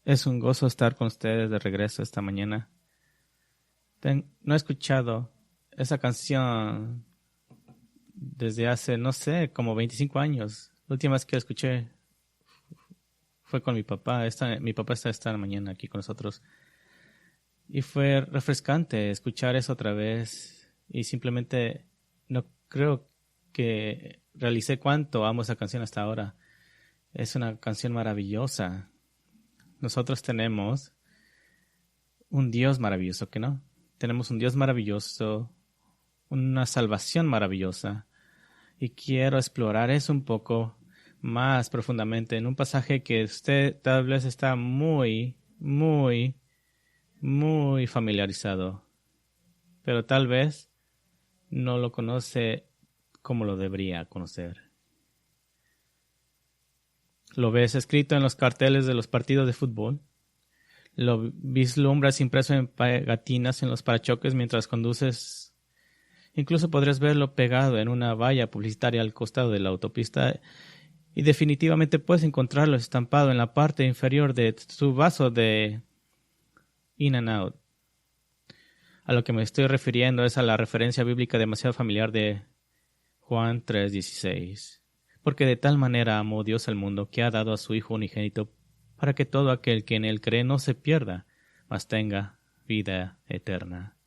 Es un gozo estar con ustedes de regreso esta mañana. No he escuchado esa canción desde hace, no sé, como 25 años. La última vez que la escuché fue con mi papá. Mi papá está esta mañana aquí con nosotros. Y fue refrescante escuchar eso otra vez. Y simplemente no creo que realicé cuánto amo esa canción hasta ahora. Es una canción maravillosa. Nosotros tenemos un Dios maravilloso, ¿que no? Tenemos un Dios maravilloso, una salvación maravillosa. Y quiero explorar eso un poco más profundamente en un pasaje que usted tal vez está muy familiarizado, pero tal vez no lo conoce como lo debería conocer. Lo ves escrito en los carteles de los partidos de fútbol. Lo vislumbras impreso en pegatinas en los parachoques mientras conduces. Incluso podrías verlo pegado en una valla publicitaria al costado de la autopista. Y definitivamente puedes encontrarlo estampado en la parte inferior de tu vaso de In-N-Out. A lo que me estoy refiriendo es a la referencia bíblica demasiado familiar de Juan 3:16. Porque de tal manera amó Dios al mundo que ha dado a su Hijo unigénito para que todo aquel que en él cree no se pierda, mas tenga vida eterna.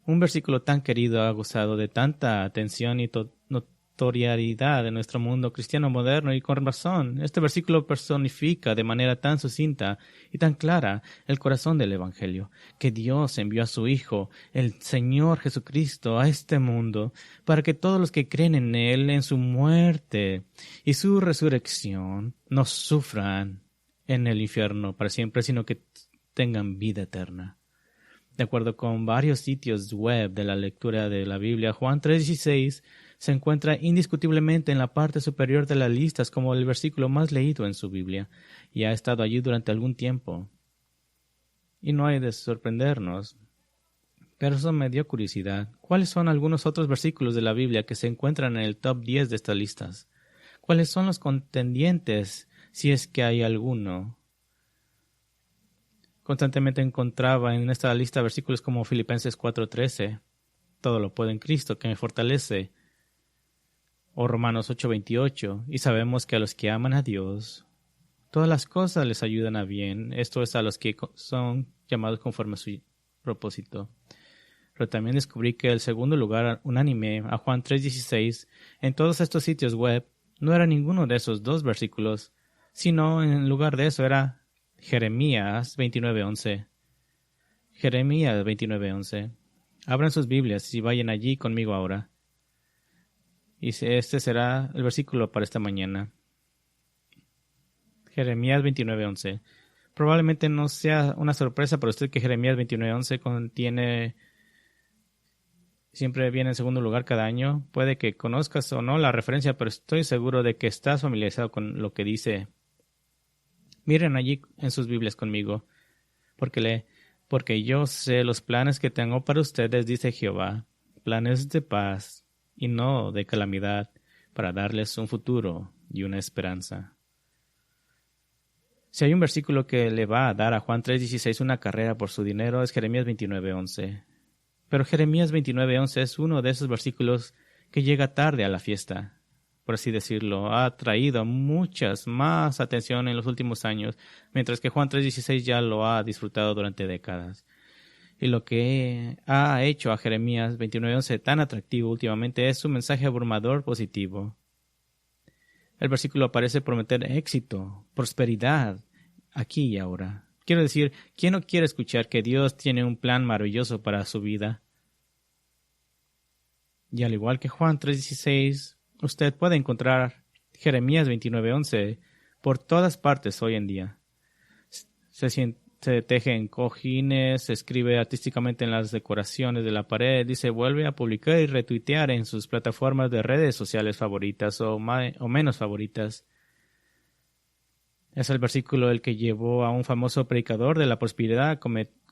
Un versículo tan querido ha gozado de tanta atención y notoriedad en nuestro mundo cristiano moderno, y con razón. Este versículo personifica de manera tan sucinta y tan clara el corazón del Evangelio, que Dios envió a su Hijo, el Señor Jesucristo, a este mundo, para que todos los que creen en Él, en su muerte y su resurrección, no sufran en el infierno para siempre, sino que tengan vida eterna. De acuerdo con varios sitios web de la lectura de la Biblia, Juan 3:16 se encuentra indiscutiblemente en la parte superior de las listas como el versículo más leído en su Biblia, y ha estado allí durante algún tiempo. Y no hay de sorprendernos, pero eso me dio curiosidad. ¿Cuáles son algunos otros versículos de la Biblia que se encuentran en el top 10 de estas listas? ¿Cuáles son los contendientes, si es que hay alguno? Constantemente encontraba en esta lista versículos como Filipenses 4:13, todo lo puedo en Cristo que me fortalece, o Romanos 8:28, y sabemos que a los que aman a Dios, todas las cosas les ayudan a bien, esto es a los que son llamados conforme a su propósito. Pero también descubrí que el segundo lugar unánime a Juan 3:16 en todos estos sitios web no era ninguno de esos dos versículos, sino en lugar de eso era Jeremías 29:11. Jeremías 29:11. Abran sus Biblias y vayan allí conmigo ahora. Y este será el versículo para esta mañana. Jeremías 29:11. Probablemente no sea una sorpresa para usted que Jeremías 29:11 siempre viene en segundo lugar cada año. Puede que conozcas o no la referencia, pero estoy seguro de que estás familiarizado con lo que dice. Miren allí en sus Biblias conmigo, porque yo sé los planes que tengo para ustedes, dice Jehová, planes de paz y no de calamidad, para darles un futuro y una esperanza. Si hay un versículo que le va a dar a Juan 3:16 una carrera por su dinero, es Jeremías 29:11. Pero Jeremías 29:11 es uno de esos versículos que llega tarde a la fiesta. Por así decirlo, ha traído muchas más atención en los últimos años, mientras que Juan 3:16 ya lo ha disfrutado durante décadas. Y lo que ha hecho a Jeremías 29:11 tan atractivo últimamente es su mensaje abrumador positivo. El versículo parece prometer éxito, prosperidad, aquí y ahora. Quiero decir, ¿quién no quiere escuchar que Dios tiene un plan maravilloso para su vida? Y al igual que Juan 3:16, usted puede encontrar Jeremías 29:11 por todas partes hoy en día. Se teje en cojines, se escribe artísticamente en las decoraciones de la pared y se vuelve a publicar y retuitear en sus plataformas de redes sociales favoritas o menos favoritas. Es el versículo el que llevó a un famoso predicador de la prosperidad a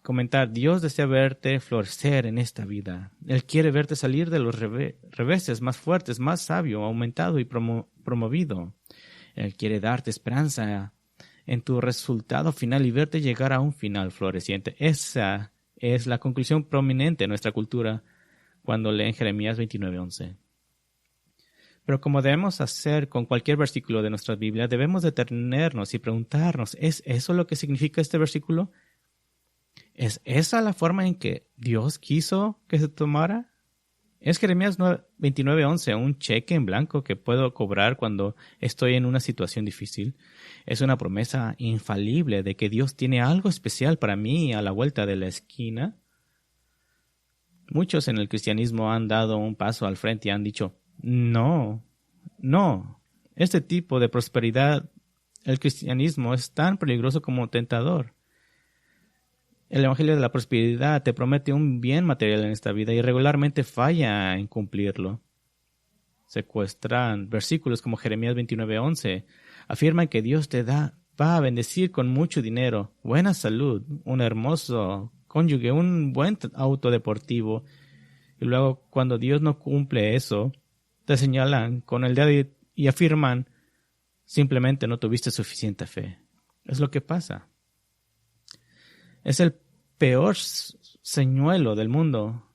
comentar: Dios desea verte florecer en esta vida. Él quiere verte salir de los reveses más fuertes, más sabio, aumentado y promovido. Él quiere darte esperanza en tu resultado final y verte llegar a un final floreciente. Esa es la conclusión prominente de nuestra cultura cuando leen Jeremías 29:11. Pero como debemos hacer con cualquier versículo de nuestra Biblia, debemos detenernos y preguntarnos, ¿es eso lo que significa este versículo? ¿Es esa la forma en que Dios quiso que se tomara? ¿Es Jeremías 29:11 un cheque en blanco que puedo cobrar cuando estoy en una situación difícil? ¿Es una promesa infalible de que Dios tiene algo especial para mí a la vuelta de la esquina? Muchos en el cristianismo han dado un paso al frente y han dicho, no, este tipo de prosperidad, el cristianismo es tan peligroso como tentador. El evangelio de la prosperidad te promete un bien material en esta vida y regularmente falla en cumplirlo. Secuestran versículos como Jeremías 29:11. Afirman que Dios va a bendecir con mucho dinero, buena salud, un hermoso cónyuge, un buen auto deportivo. Y luego, cuando Dios no cumple eso, te señalan con el dedo y afirman, simplemente no tuviste suficiente fe. Es lo que pasa. Es el peor señuelo del mundo.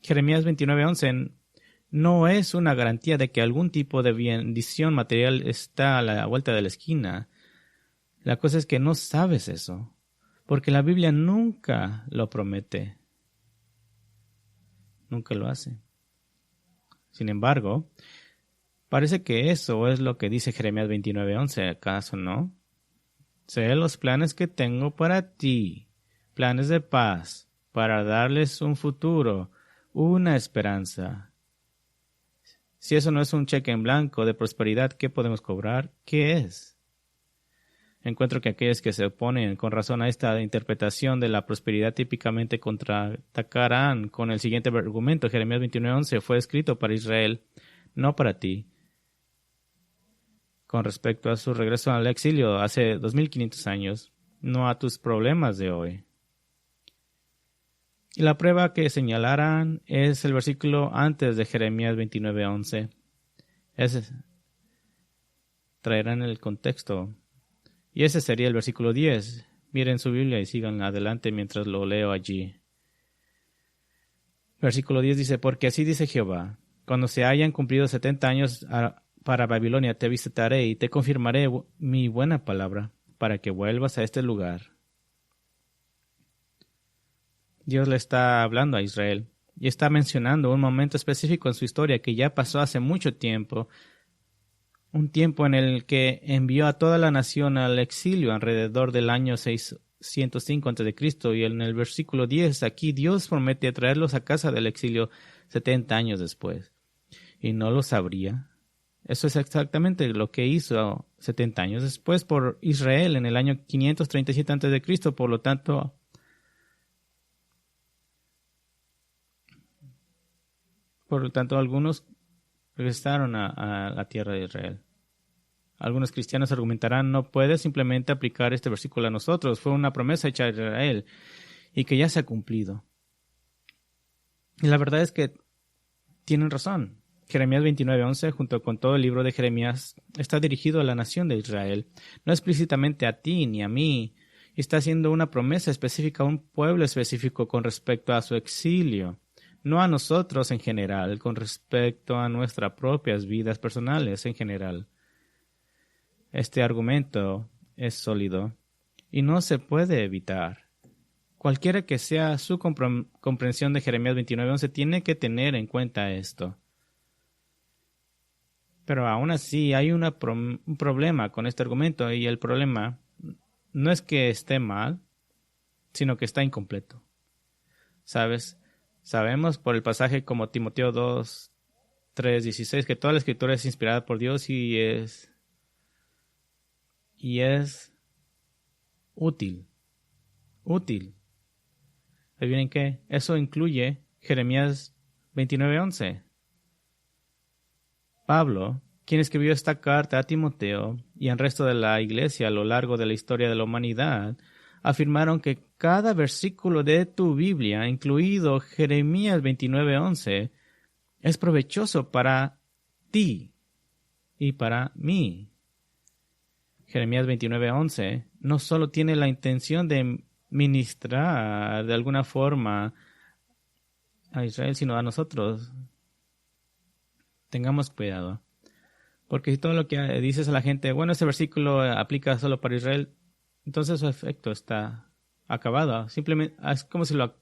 Jeremías 29:11 no es una garantía de que algún tipo de bendición material está a la vuelta de la esquina. La cosa es que no sabes eso, porque la Biblia nunca lo promete. Nunca lo hace. Sin embargo, parece que eso es lo que dice Jeremías 29:11, ¿acaso no? Sé los planes que tengo para ti, planes de paz, para darles un futuro, una esperanza. Si eso no es un cheque en blanco de prosperidad, ¿qué podemos cobrar? ¿Qué es? Encuentro que aquellos que se oponen con razón a esta interpretación de la prosperidad típicamente contraatacarán con el siguiente argumento. Jeremías 29:11 fue escrito para Israel, no para ti. Con respecto a su regreso al exilio hace 2500 años, no a tus problemas de hoy. Y la prueba que señalarán es el versículo antes de Jeremías 29:11. Traerán el contexto. Y ese sería el versículo 10. Miren su Biblia y sigan adelante mientras lo leo allí. Versículo 10 dice, porque así dice Jehová, cuando se hayan cumplido 70 años para Babilonia te visitaré y te confirmaré mi buena palabra para que vuelvas a este lugar. Dios le está hablando a Israel y está mencionando un momento específico en su historia que ya pasó hace mucho tiempo. Un tiempo en el que envió a toda la nación al exilio alrededor del año 605 a.C. Y en el versículo 10 aquí Dios promete traerlos a casa del exilio 70 años después. Y no lo sabría. Eso es exactamente lo que hizo 70 años después por Israel en el año 537 a.C. Por lo tanto, algunos regresaron a la tierra de Israel. Algunos cristianos argumentarán, no puedes simplemente aplicar este versículo a nosotros. Fue una promesa hecha a Israel y que ya se ha cumplido. Y la verdad es que tienen razón. Jeremías 29:11, junto con todo el libro de Jeremías, está dirigido a la nación de Israel, no explícitamente a ti ni a mí. Está haciendo una promesa específica a un pueblo específico con respecto a su exilio. No a nosotros en general, con respecto a nuestras propias vidas personales en general. Este argumento es sólido y no se puede evitar. Cualquiera que sea su comprensión de Jeremías 29:11 tiene que tener en cuenta esto. Pero aún así hay un problema con este argumento y el problema no es que esté mal, sino que está incompleto. ¿Sabes? Sabemos por el pasaje como Timoteo 2:3-16 que toda la escritura es inspirada por Dios y es útil. ¿Adivinen qué? Eso incluye Jeremías 29:11. Pablo, quien escribió esta carta a Timoteo y al resto de la iglesia a lo largo de la historia de la humanidad, afirmaron que cada versículo de tu Biblia, incluido Jeremías 29:11, es provechoso para ti y para mí. Jeremías 29:11 no solo tiene la intención de ministrar de alguna forma a Israel, sino a nosotros. Tengamos cuidado. Porque si todo lo que dices a la gente, bueno, este versículo aplica solo para Israel, entonces su efecto está acabado. Simplemente es como si lo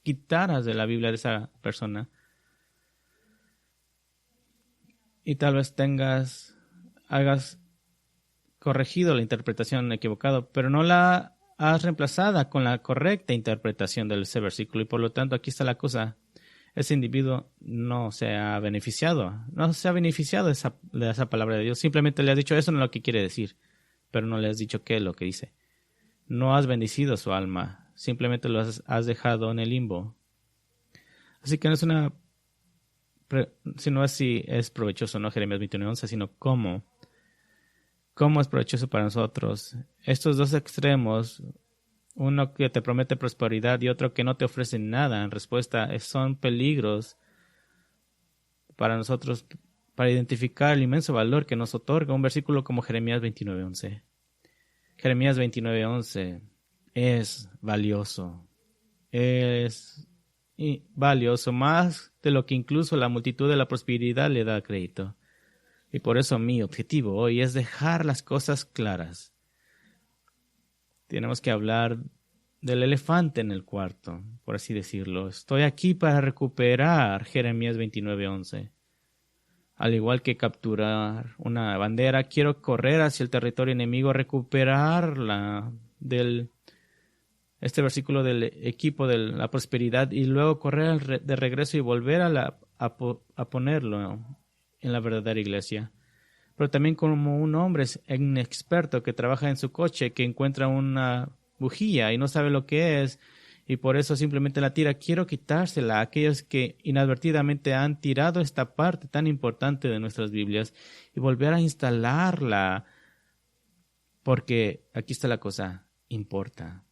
quitaras de la Biblia de esa persona. Y tal vez hagas corregido la interpretación equivocada, pero no la has reemplazada con la correcta interpretación de ese versículo. Y por lo tanto, aquí está la cosa. Ese individuo no se ha beneficiado de esa palabra de Dios. Simplemente le has dicho eso no es lo que quiere decir, pero no le has dicho qué es lo que dice. No has bendecido su alma, simplemente lo has dejado en el limbo. Así que no es sino si es provechoso, no Jeremías 29:11, sino cómo es provechoso para nosotros. Estos dos extremos, uno que te promete prosperidad y otro que no te ofrece nada en respuesta, son peligros para nosotros, para identificar el inmenso valor que nos otorga un versículo como Jeremías 29:11. Jeremías 29:11 es valioso. Es valioso más de lo que incluso la multitud de la prosperidad le da crédito. Y por eso mi objetivo hoy es dejar las cosas claras. Tenemos que hablar del elefante en el cuarto, por así decirlo. Estoy aquí para recuperar Jeremías 29:11. Al igual que capturar una bandera, quiero correr hacia el territorio enemigo, recuperarla este versículo del equipo de la prosperidad y luego correr de regreso y volver a ponerlo en la verdadera iglesia. Pero también como un hombre inexperto que trabaja en su coche, que encuentra una bujía y no sabe lo que es y por eso simplemente la tira. Quiero quitársela a aquellos que inadvertidamente han tirado esta parte tan importante de nuestras Biblias y volver a instalarla, porque aquí está la cosa, importa.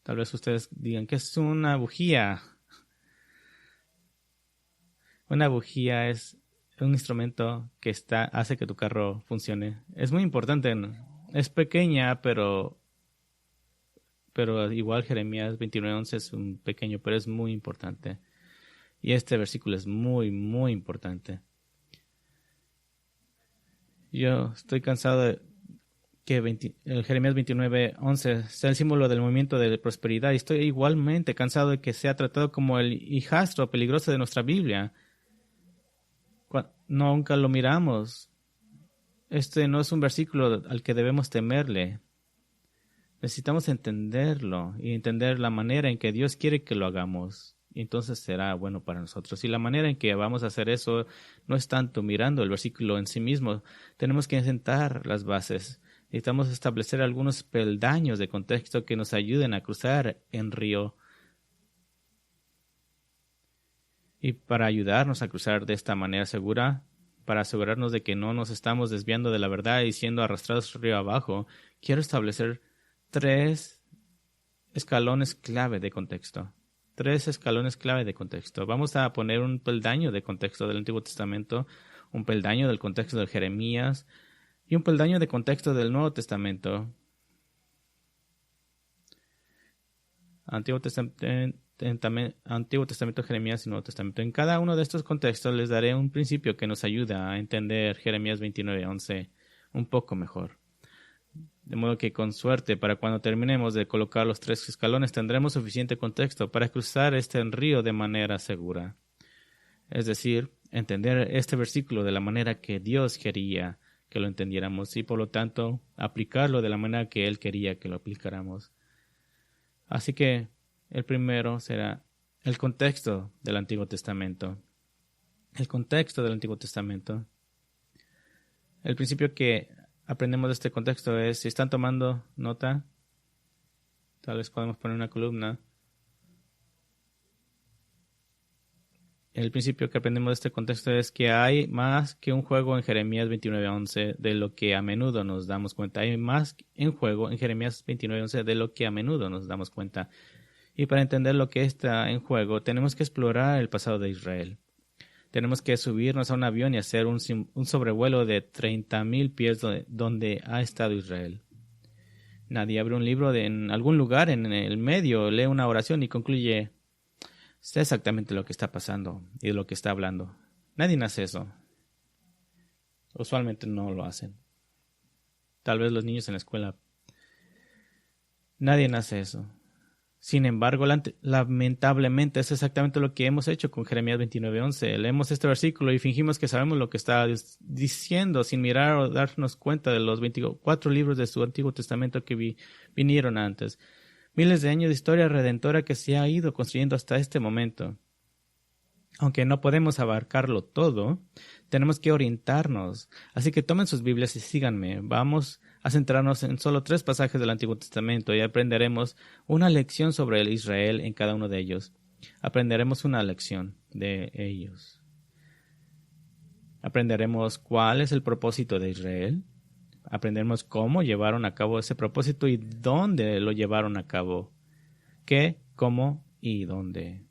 Tal vez ustedes digan, ¿qué es una bujía? Una bujía es un instrumento que hace que tu carro funcione. Es muy importante. Es pequeña, pero igual Jeremías 29:11 es un pequeño, pero es muy importante. Y este versículo es muy, muy importante. Yo estoy cansado de que el Jeremías 29:11 sea el símbolo del movimiento de prosperidad. Y estoy igualmente cansado de que sea tratado como el hijastro peligroso de nuestra Biblia. Nunca lo miramos. Este no es un versículo al que debemos temerle. Necesitamos entenderlo y entender la manera en que Dios quiere que lo hagamos. Y entonces será bueno para nosotros. Y la manera en que vamos a hacer eso no es tanto mirando el versículo en sí mismo. Tenemos que sentar las bases. Necesitamos establecer algunos peldaños de contexto que nos ayuden a cruzar en río. Y para ayudarnos a cruzar de esta manera segura, para asegurarnos de que no nos estamos desviando de la verdad y siendo arrastrados río abajo, quiero establecer 3 escalones clave de contexto. 3 escalones clave de contexto. Vamos a poner un peldaño de contexto del Antiguo Testamento, un peldaño del contexto de Jeremías y un peldaño de contexto del Nuevo Testamento. Antiguo Testamento, Jeremías y Nuevo Testamento. En cada uno de estos contextos les daré un principio que nos ayuda a entender Jeremías 29:11 un poco mejor. De modo que con suerte, para cuando terminemos de colocar los 3 escalones, tendremos suficiente contexto para cruzar este río de manera segura. Es decir, entender este versículo de la manera que Dios quería que lo entendiéramos y por lo tanto aplicarlo de la manera que Él quería que lo aplicáramos. Así que el primero será el contexto del Antiguo Testamento. El contexto del Antiguo Testamento. El principio que aprendemos de este contexto es, si están tomando nota, tal vez podemos poner una columna. El principio que aprendemos de este contexto es que hay más que un juego en Jeremías 29:11 de lo que a menudo nos damos cuenta. Hay más en juego en Jeremías 29:11 de lo que a menudo nos damos cuenta. Y para entender lo que está en juego, tenemos que explorar el pasado de Israel. Tenemos que subirnos a un avión y hacer un sobrevuelo de 30,000 pies donde ha estado Israel. Nadie abre un libro en algún lugar en el medio, lee una oración y concluye, sé exactamente lo que está pasando y de lo que está hablando. Nadie hace eso. Usualmente no lo hacen. Tal vez los niños en la escuela. Nadie hace eso. Sin embargo, lamentablemente es exactamente lo que hemos hecho con Jeremías 29:11. Leemos este versículo y fingimos que sabemos lo que está diciendo sin mirar o darnos cuenta de los 24 libros de su Antiguo Testamento que vinieron antes. Miles de años de historia redentora que se ha ido construyendo hasta este momento. Aunque no podemos abarcarlo todo, tenemos que orientarnos. Así que tomen sus Biblias y síganme. Vamos a centrarnos en solo 3 pasajes del Antiguo Testamento y aprenderemos una lección sobre el Israel en cada uno de ellos. Aprenderemos una lección de ellos. Aprenderemos cuál es el propósito de Israel. Aprenderemos cómo llevaron a cabo ese propósito y dónde lo llevaron a cabo. ¿Qué, cómo y dónde?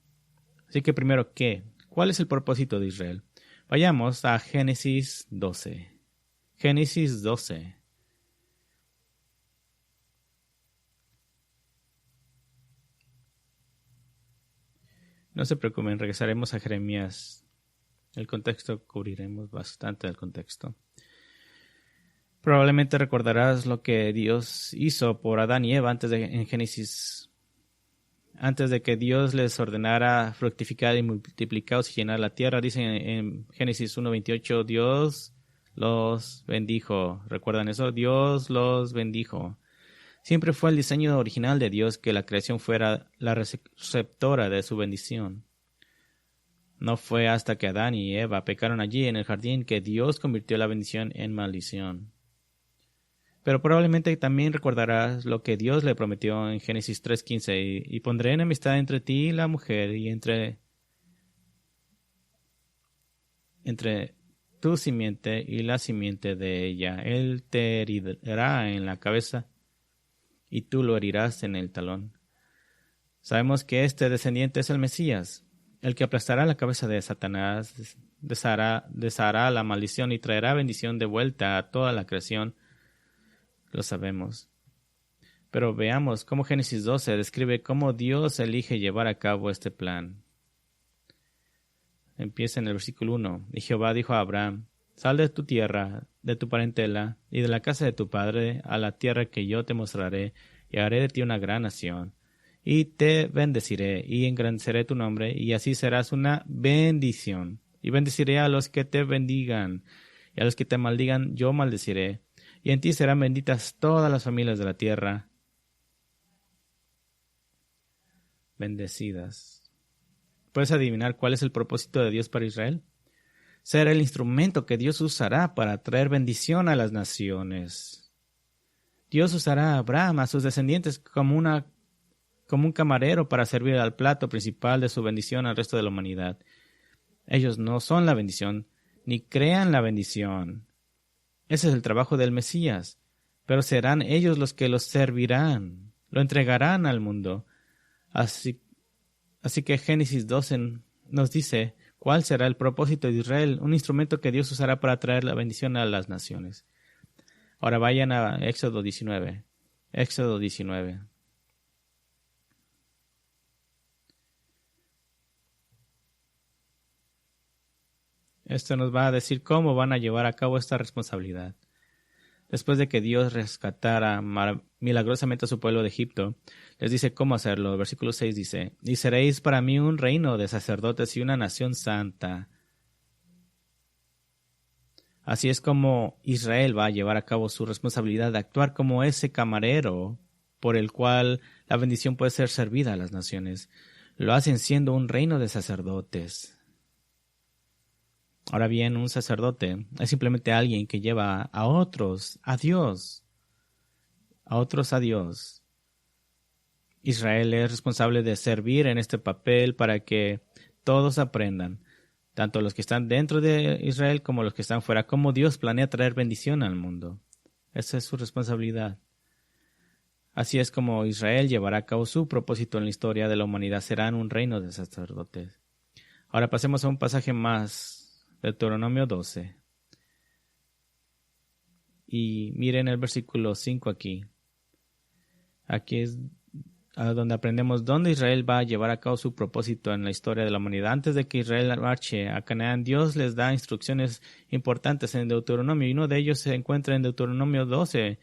Así que primero, ¿qué? ¿Cuál es el propósito de Israel? Vayamos a Génesis 12. Génesis 12. No se preocupen, regresaremos a Jeremías. El contexto, cubriremos bastante del contexto. Probablemente recordarás lo que Dios hizo por Adán y Eva en Génesis. Antes de que Dios les ordenara fructificar y multiplicaros y llenar la tierra, dice en Génesis 1:28, Dios los bendijo. ¿Recuerdan eso? Dios los bendijo. Siempre fue el diseño original de Dios que la creación fuera la receptora de su bendición. No fue hasta que Adán y Eva pecaron allí en el jardín que Dios convirtió la bendición en maldición. Pero probablemente también recordarás lo que Dios le prometió en Génesis 3:15, y pondré enemistad entre ti y la mujer, y entre tu simiente y la simiente de ella. Él te herirá en la cabeza, y tú lo herirás en el talón. Sabemos que este descendiente es el Mesías, el que aplastará la cabeza de Satanás, deshará la maldición y traerá bendición de vuelta a toda la creación. Lo sabemos. Pero veamos cómo Génesis 12 describe cómo Dios elige llevar a cabo este plan. Empieza en el versículo 1. Y Jehová dijo a Abraham, sal de tu tierra, de tu parentela, y de la casa de tu padre, a la tierra que yo te mostraré, y haré de ti una gran nación. Y te bendeciré, y engrandeceré tu nombre, y así serás una bendición. Y bendeciré a los que te bendigan, y a los que te maldigan yo maldeciré. Y en ti serán benditas todas las familias de la tierra. Bendecidas. ¿Puedes adivinar cuál es el propósito de Dios para Israel? Ser el instrumento que Dios usará para traer bendición a las naciones. Dios usará a Abraham, a sus descendientes, como un camarero para servir al plato principal de su bendición al resto de la humanidad. Ellos no son la bendición, ni crean la bendición. Ese es el trabajo del Mesías, pero serán ellos los que los servirán, lo entregarán al mundo. Así que Génesis 12 nos dice cuál será el propósito de Israel, un instrumento que Dios usará para traer la bendición a las naciones. Ahora vayan a Éxodo 19. Éxodo 19. Esto nos va a decir cómo van a llevar a cabo esta responsabilidad. Después de que Dios rescatara milagrosamente a su pueblo de Egipto, les dice cómo hacerlo. El versículo 6 dice, y seréis para mí un reino de sacerdotes y una nación santa. Así es como Israel va a llevar a cabo su responsabilidad de actuar como ese camarero por el cual la bendición puede ser servida a las naciones. Lo hacen siendo un reino de sacerdotes. Ahora bien, un sacerdote es simplemente alguien que lleva a otros a Dios. A otros a Dios. Israel es responsable de servir en este papel para que todos aprendan, tanto los que están dentro de Israel como los que están fuera, cómo Dios planea traer bendición al mundo. Esa es su responsabilidad. Así es como Israel llevará a cabo su propósito en la historia de la humanidad. Serán un reino de sacerdotes. Ahora pasemos a un pasaje más, Deuteronomio 12. Y miren el versículo 5 aquí. Aquí es donde aprendemos dónde Israel va a llevar a cabo su propósito en la historia de la humanidad. Antes de que Israel marche a Canaán, Dios les da instrucciones importantes en Deuteronomio, y uno de ellos se encuentra en Deuteronomio 12.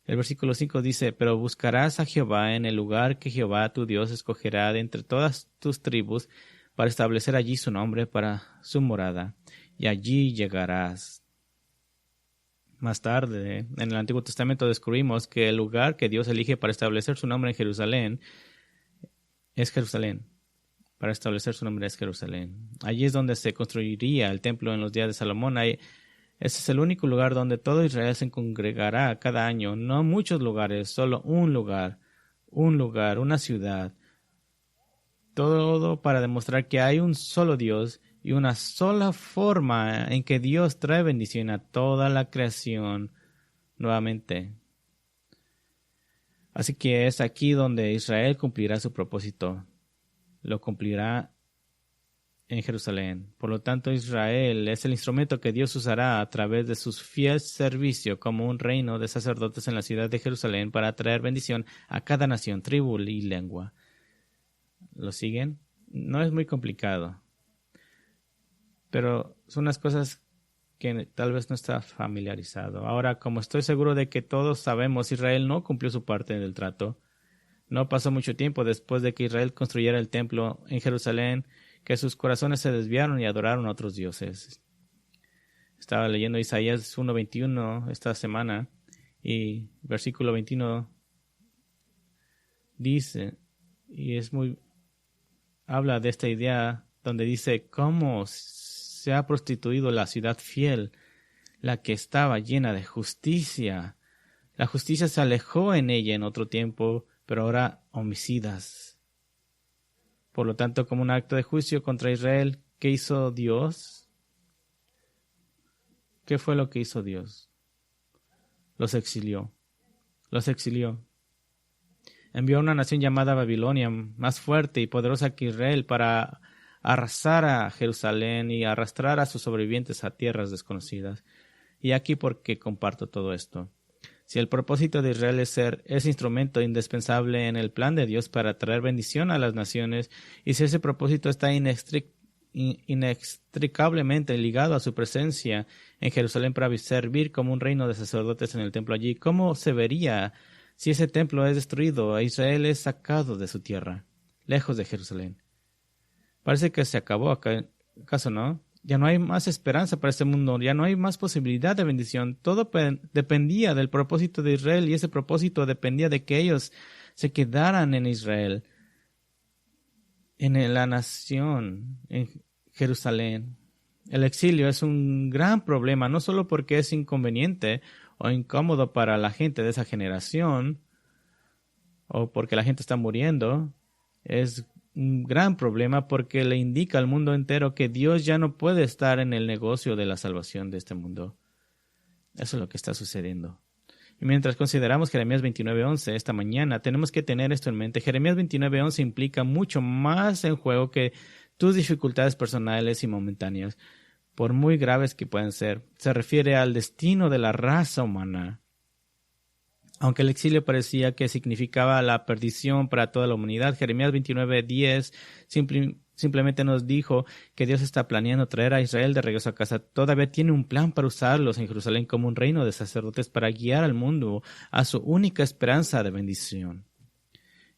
El versículo 5 dice: pero buscarás a Jehová en el lugar que Jehová tu Dios escogerá de entre todas tus tribus para establecer allí su nombre para su morada, y allí llegarás. Más tarde, en el Antiguo Testamento descubrimos que el lugar que Dios elige para establecer su nombre en Jerusalén es Jerusalén. Para establecer su nombre es Jerusalén. Allí es donde se construiría el templo en los días de Salomón. Ese es el único lugar donde todo Israel se congregará cada año. No muchos lugares, solo un lugar, una ciudad. Todo para demostrar que hay un solo Dios y una sola forma en que Dios trae bendición a toda la creación nuevamente. Así que es aquí donde Israel cumplirá su propósito. Lo cumplirá en Jerusalén. Por lo tanto, Israel es el instrumento que Dios usará a través de su fiel servicio como un reino de sacerdotes en la ciudad de Jerusalén para traer bendición a cada nación, tribu y lengua. ¿Lo siguen? No es muy complicado, pero son unas cosas que tal vez no está familiarizado. Ahora, como estoy seguro de que todos sabemos, Israel no cumplió su parte del trato. No pasó mucho tiempo después de que Israel construyera el templo en Jerusalén que sus corazones se desviaron y adoraron a otros dioses. Estaba leyendo Isaías 1:21 esta semana, y versículo 21 dice, habla de esta idea donde dice cómo se ha prostituido la ciudad fiel, la que estaba llena de justicia. La justicia se alejó en ella en otro tiempo, pero ahora homicidas. Por lo tanto, como un acto de juicio contra Israel, ¿qué hizo Dios? ¿Qué fue lo que hizo Dios? Los exilió. Envió a una nación llamada Babilonia, más fuerte y poderosa que Israel, para arrasar a Jerusalén y arrastrar a sus sobrevivientes a tierras desconocidas. Y aquí porque comparto todo esto. Si el propósito de Israel es ser ese instrumento indispensable en el plan de Dios para traer bendición a las naciones, y si ese propósito está inextricablemente ligado a su presencia en Jerusalén para servir como un reino de sacerdotes en el templo allí, ¿cómo se vería si ese templo es destruido e Israel es sacado de su tierra, lejos de Jerusalén? Parece que se acabó acá, ¿acaso no? Ya no hay más esperanza para este mundo, ya no hay más posibilidad de bendición. Todo dependía del propósito de Israel, y ese propósito dependía de que ellos se quedaran en Israel, en la nación, en Jerusalén. El exilio es un gran problema, no solo porque es inconveniente o incómodo para la gente de esa generación, o porque la gente está muriendo. Es un gran problema porque le indica al mundo entero que Dios ya no puede estar en el negocio de la salvación de este mundo. Eso es lo que está sucediendo. Y mientras consideramos Jeremías 29:11 esta mañana, tenemos que tener esto en mente. Jeremías 29:11 implica mucho más en juego que tus dificultades personales y momentáneas, por muy graves que puedan ser. Se refiere al destino de la raza humana. Aunque el exilio parecía que significaba la perdición para toda la humanidad, Jeremías 29:10 simplemente nos dijo que Dios está planeando traer a Israel de regreso a casa. Todavía tiene un plan para usarlos en Jerusalén como un reino de sacerdotes para guiar al mundo a su única esperanza de bendición.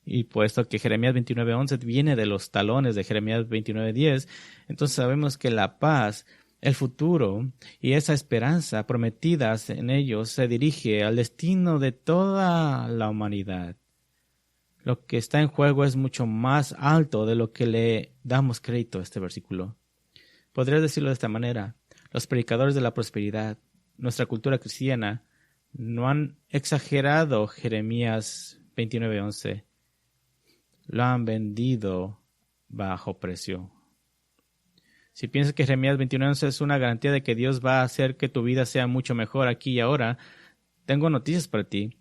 Y puesto que Jeremías 29:11 viene de los talones de Jeremías 29:10, entonces sabemos que la paz, el futuro y esa esperanza prometidas en ellos se dirige al destino de toda la humanidad. Lo que está en juego es mucho más alto de lo que le damos crédito a este versículo. Podrías decirlo de esta manera: los predicadores de la prosperidad, nuestra cultura cristiana, no han exagerado Jeremías 29:11. Lo han vendido bajo precio. Si piensas que Jeremías 29:11 es una garantía de que Dios va a hacer que tu vida sea mucho mejor aquí y ahora, tengo noticias para ti.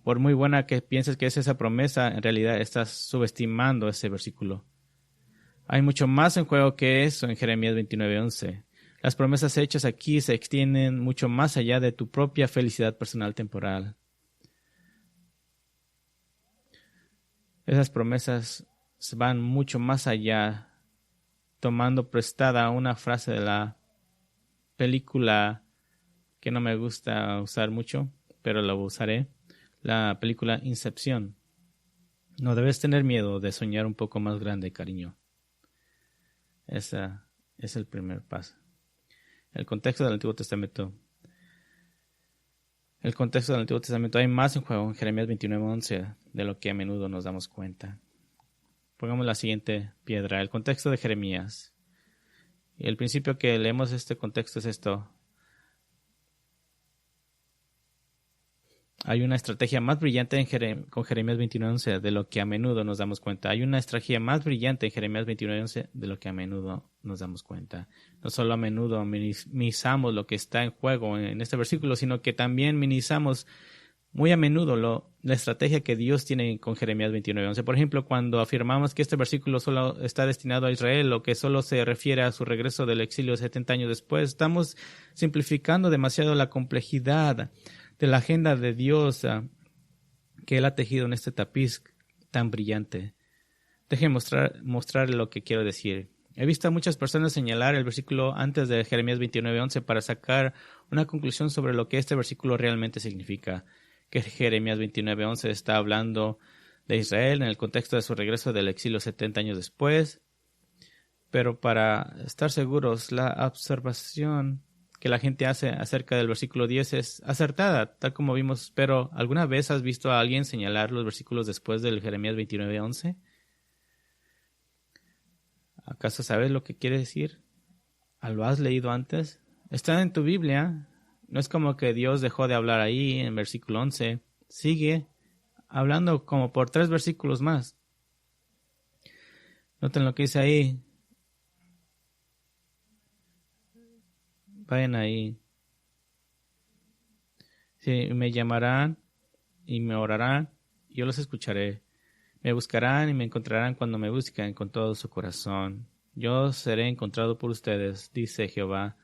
Por muy buena que pienses que es esa promesa, en realidad estás subestimando ese versículo. Hay mucho más en juego que eso en Jeremías 29:11. Las promesas hechas aquí se extienden mucho más allá de tu propia felicidad personal temporal. Esas promesas van mucho más allá, tomando prestada una frase de la película que no me gusta usar mucho, pero la usaré, la película Incepción. No debes tener miedo de soñar un poco más grande, cariño. Ese es el primer paso. El contexto del Antiguo Testamento. El contexto del Antiguo Testamento. Hay más en juego en Jeremías 29:11 de lo que a menudo nos damos cuenta. Pongamos la siguiente piedra. El contexto de Jeremías. Y el principio que leemos este contexto es esto. Hay una estrategia más brillante con Jeremías 29:11 de lo que a menudo nos damos cuenta. Hay una estrategia más brillante en Jeremías 29:11 de lo que a menudo nos damos cuenta. No solo a menudo minimizamos lo que está en juego en este versículo, sino que también minimizamos muy a menudo la estrategia que Dios tiene con Jeremías 29:11. Por ejemplo, cuando afirmamos que este versículo solo está destinado a Israel o que solo se refiere a su regreso del exilio 70 años después, estamos simplificando demasiado la complejidad de la agenda de Dios que Él ha tejido en este tapiz tan brillante. Déjenme mostrar lo que quiero decir. He visto a muchas personas señalar el versículo antes de Jeremías 29:11 para sacar una conclusión sobre lo que este versículo realmente significa. Que Jeremías 29:11 está hablando de Israel en el contexto de su regreso del exilio 70 años después. Pero para estar seguros, la observación que la gente hace acerca del versículo 10 es acertada, tal como vimos. Pero ¿alguna vez has visto a alguien señalar los versículos después del Jeremías 29:11? ¿Acaso sabes lo que quiere decir? ¿Lo has leído antes? Está en tu Biblia. No es como que Dios dejó de hablar ahí en versículo 11. Sigue hablando como por 3 versículos más. Noten lo que dice ahí. Vayan ahí. Sí, me llamarán y me orarán, y yo los escucharé. Me buscarán y me encontrarán cuando me busquen con todo su corazón. Yo seré encontrado por ustedes, dice Jehová.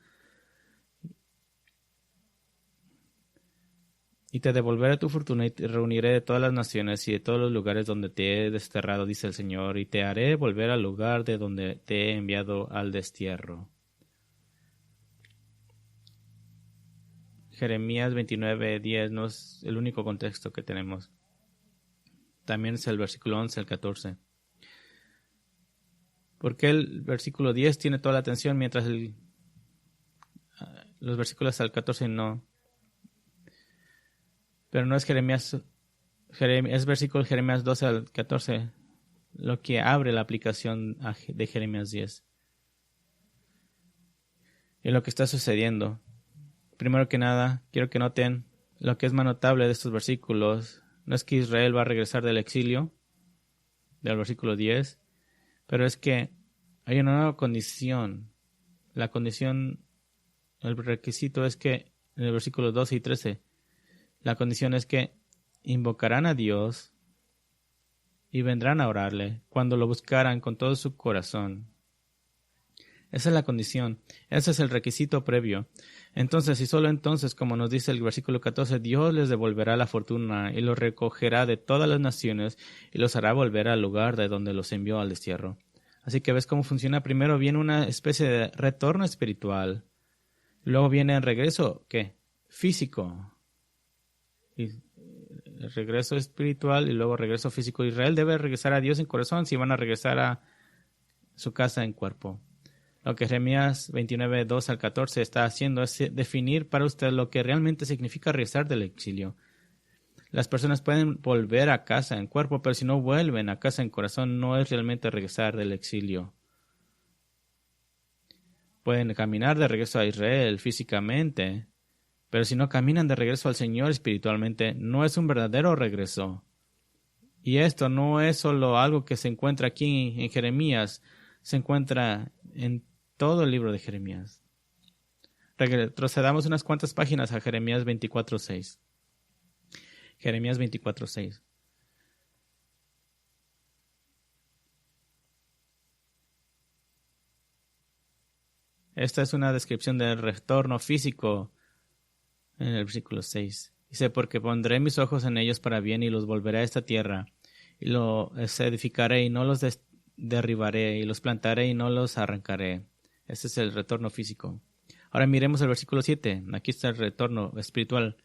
Y te devolveré tu fortuna y te reuniré de todas las naciones y de todos los lugares donde te he desterrado, dice el Señor, y te haré volver al lugar de donde te he enviado al destierro. Jeremías 29:10 no es el único contexto que tenemos. También es el versículo 11 al 14. Porque el versículo 10 tiene toda la atención mientras los versículos al 14 no? Pero no es Jeremías, es versículo Jeremías 12 al 14 lo que abre la aplicación de Jeremías 10. Y lo que está sucediendo. Primero que nada, quiero que noten lo que es más notable de estos versículos. No es que Israel va a regresar del exilio, del versículo 10, pero es que hay una nueva condición. La condición, el requisito es que en el versículo 12 y 13, la condición es que invocarán a Dios y vendrán a orarle cuando lo buscaran con todo su corazón. Esa es la condición. Ese es el requisito previo. Entonces, y solo entonces, como nos dice el versículo 14, Dios les devolverá la fortuna y los recogerá de todas las naciones y los hará volver al lugar de donde los envió al destierro. Así que ves cómo funciona. Primero viene una especie de retorno espiritual. Luego viene el regreso, ¿qué? Físico. Y el regreso espiritual y luego regreso físico. Israel debe regresar a Dios en corazón si van a regresar a su casa en cuerpo. Lo que Jeremías 29:2 al 14 está haciendo es definir para usted lo que realmente significa regresar del exilio. Las personas pueden volver a casa en cuerpo, pero si no vuelven a casa en corazón, no es realmente regresar del exilio. Pueden caminar de regreso a Israel físicamente, pero si no caminan de regreso al Señor espiritualmente, no es un verdadero regreso. Y esto no es solo algo que se encuentra aquí en Jeremías, se encuentra en todo el libro de Jeremías. Retrocedamos unas cuantas páginas a Jeremías 24:6. Jeremías 24:6. Esta es una descripción del retorno físico en el versículo 6. Dice, porque pondré mis ojos en ellos para bien y los volveré a esta tierra y los edificaré y no los derribaré y los plantaré y no los arrancaré. Este es el retorno físico. Ahora miremos el versículo 7. Aquí está el retorno espiritual.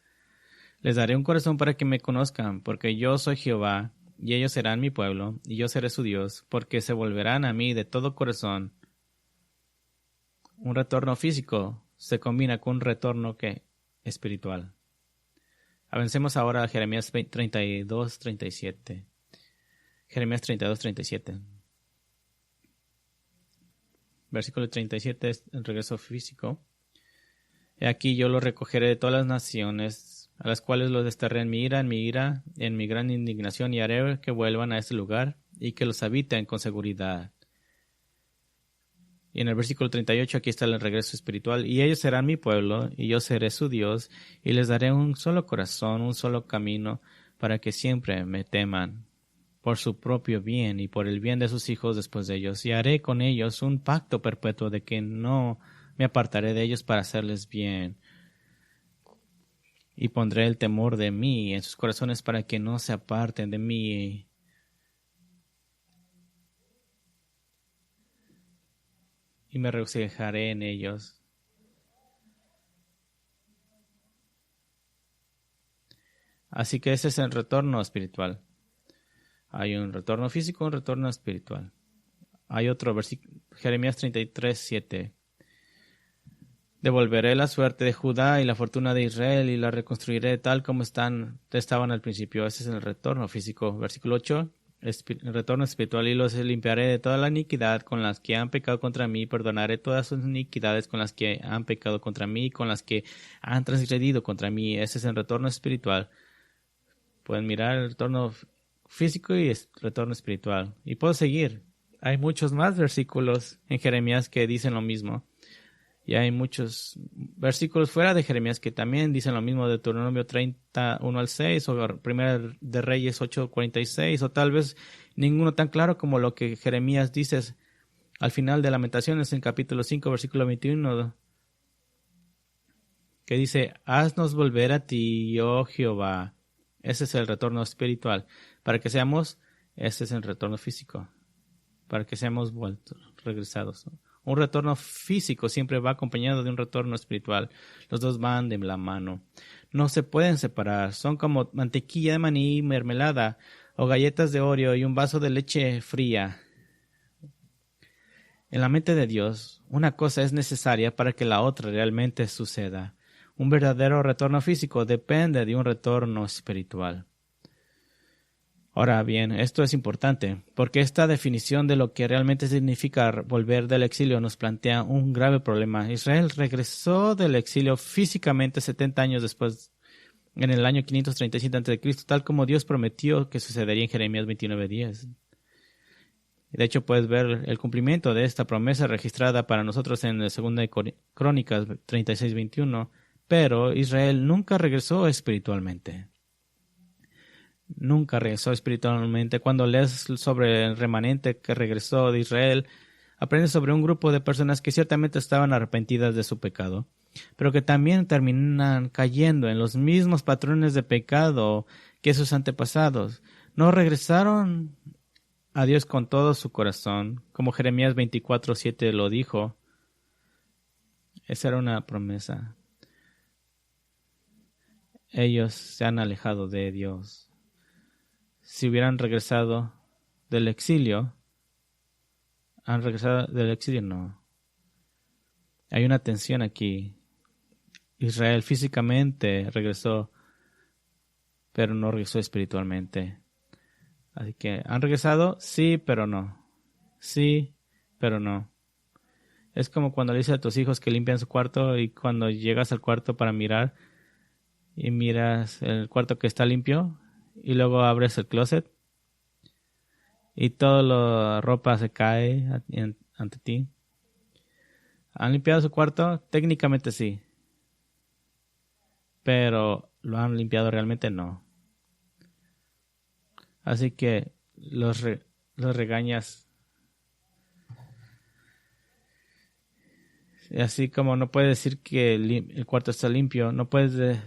Les daré un corazón para que me conozcan, porque yo soy Jehová, y ellos serán mi pueblo, y yo seré su Dios, porque se volverán a mí de todo corazón. Un retorno físico se combina con un retorno espiritual. Avancemos ahora a Jeremías 32:37. Jeremías 32:37. Versículo 37 es el regreso físico. He aquí yo los recogeré de todas las naciones, a las cuales los desterré en mi ira, en mi gran indignación, y haré que vuelvan a este lugar, y que los habiten con seguridad. Y en el versículo 38 aquí está el regreso espiritual. Y ellos serán mi pueblo, y yo seré su Dios, y les daré un solo corazón, un solo camino, para que siempre me teman, por su propio bien y por el bien de sus hijos después de ellos. Y haré con ellos un pacto perpetuo de que no me apartaré de ellos para hacerles bien. Y pondré el temor de mí en sus corazones para que no se aparten de mí. Y me regocijaré en ellos. Así que ese es el retorno espiritual. Hay un retorno físico, un retorno espiritual. Hay otro versículo, Jeremías 33:7. Devolveré la suerte de Judá y la fortuna de Israel y la reconstruiré tal como estaban al principio. Ese es el retorno físico. Versículo 8. El retorno espiritual, y los limpiaré de toda la iniquidad con las que han pecado contra mí, perdonaré todas sus iniquidades con las que han pecado contra mí, con las que han transgredido contra mí. Ese es el retorno espiritual. Pueden mirar el retorno físico y el retorno espiritual. Y puedo seguir. Hay muchos más versículos en Jeremías que dicen lo mismo. Y hay muchos versículos fuera de Jeremías que también dicen lo mismo, de Deuteronomio 31-6 o Primera de Reyes 8:46, o tal vez ninguno tan claro como lo que Jeremías dice al final de Lamentaciones en capítulo 5, versículo 21, que dice, haznos volver a ti, oh Jehová. Ese es el retorno espiritual. Para que seamos, ese es el retorno físico. Para que seamos vueltos, regresados. Un retorno físico siempre va acompañado de un retorno espiritual. Los dos van de la mano. No se pueden separar. Son como mantequilla de maní, mermelada, o galletas de Oreo y un vaso de leche fría. En la mente de Dios, una cosa es necesaria para que la otra realmente suceda. Un verdadero retorno físico depende de un retorno espiritual. Ahora bien, esto es importante, porque esta definición de lo que realmente significa volver del exilio nos plantea un grave problema. Israel regresó del exilio físicamente 70 años después, en el año 537 a.C., tal como Dios prometió que sucedería en Jeremías 29:10. De hecho, puedes ver el cumplimiento de esta promesa registrada para nosotros en la segunda de Crónicas 36:21, pero Israel nunca regresó espiritualmente. Nunca regresó espiritualmente. Cuando lees sobre el remanente que regresó de Israel, aprendes sobre un grupo de personas que ciertamente estaban arrepentidas de su pecado, pero que también terminan cayendo en los mismos patrones de pecado que sus antepasados. No regresaron a Dios con todo su corazón, como Jeremías 24:7 lo dijo. Esa era una promesa. Ellos se han alejado de Dios. Si hubieran regresado del exilio, ¿han regresado del exilio? No. Hay una tensión aquí. Israel físicamente regresó, pero no regresó espiritualmente. Así que, ¿han regresado? Sí, pero no. Sí, pero no. Es como cuando le dices a tus hijos que limpian su cuarto y cuando llegas al cuarto para mirar y miras el cuarto que está limpio y luego abres el closet y toda la ropa se cae ante ti. ¿Han limpiado su cuarto? Técnicamente sí. Pero ¿lo han limpiado realmente? No. Así que los regañas. Así como no puedes decir que el cuarto está limpio, no puedes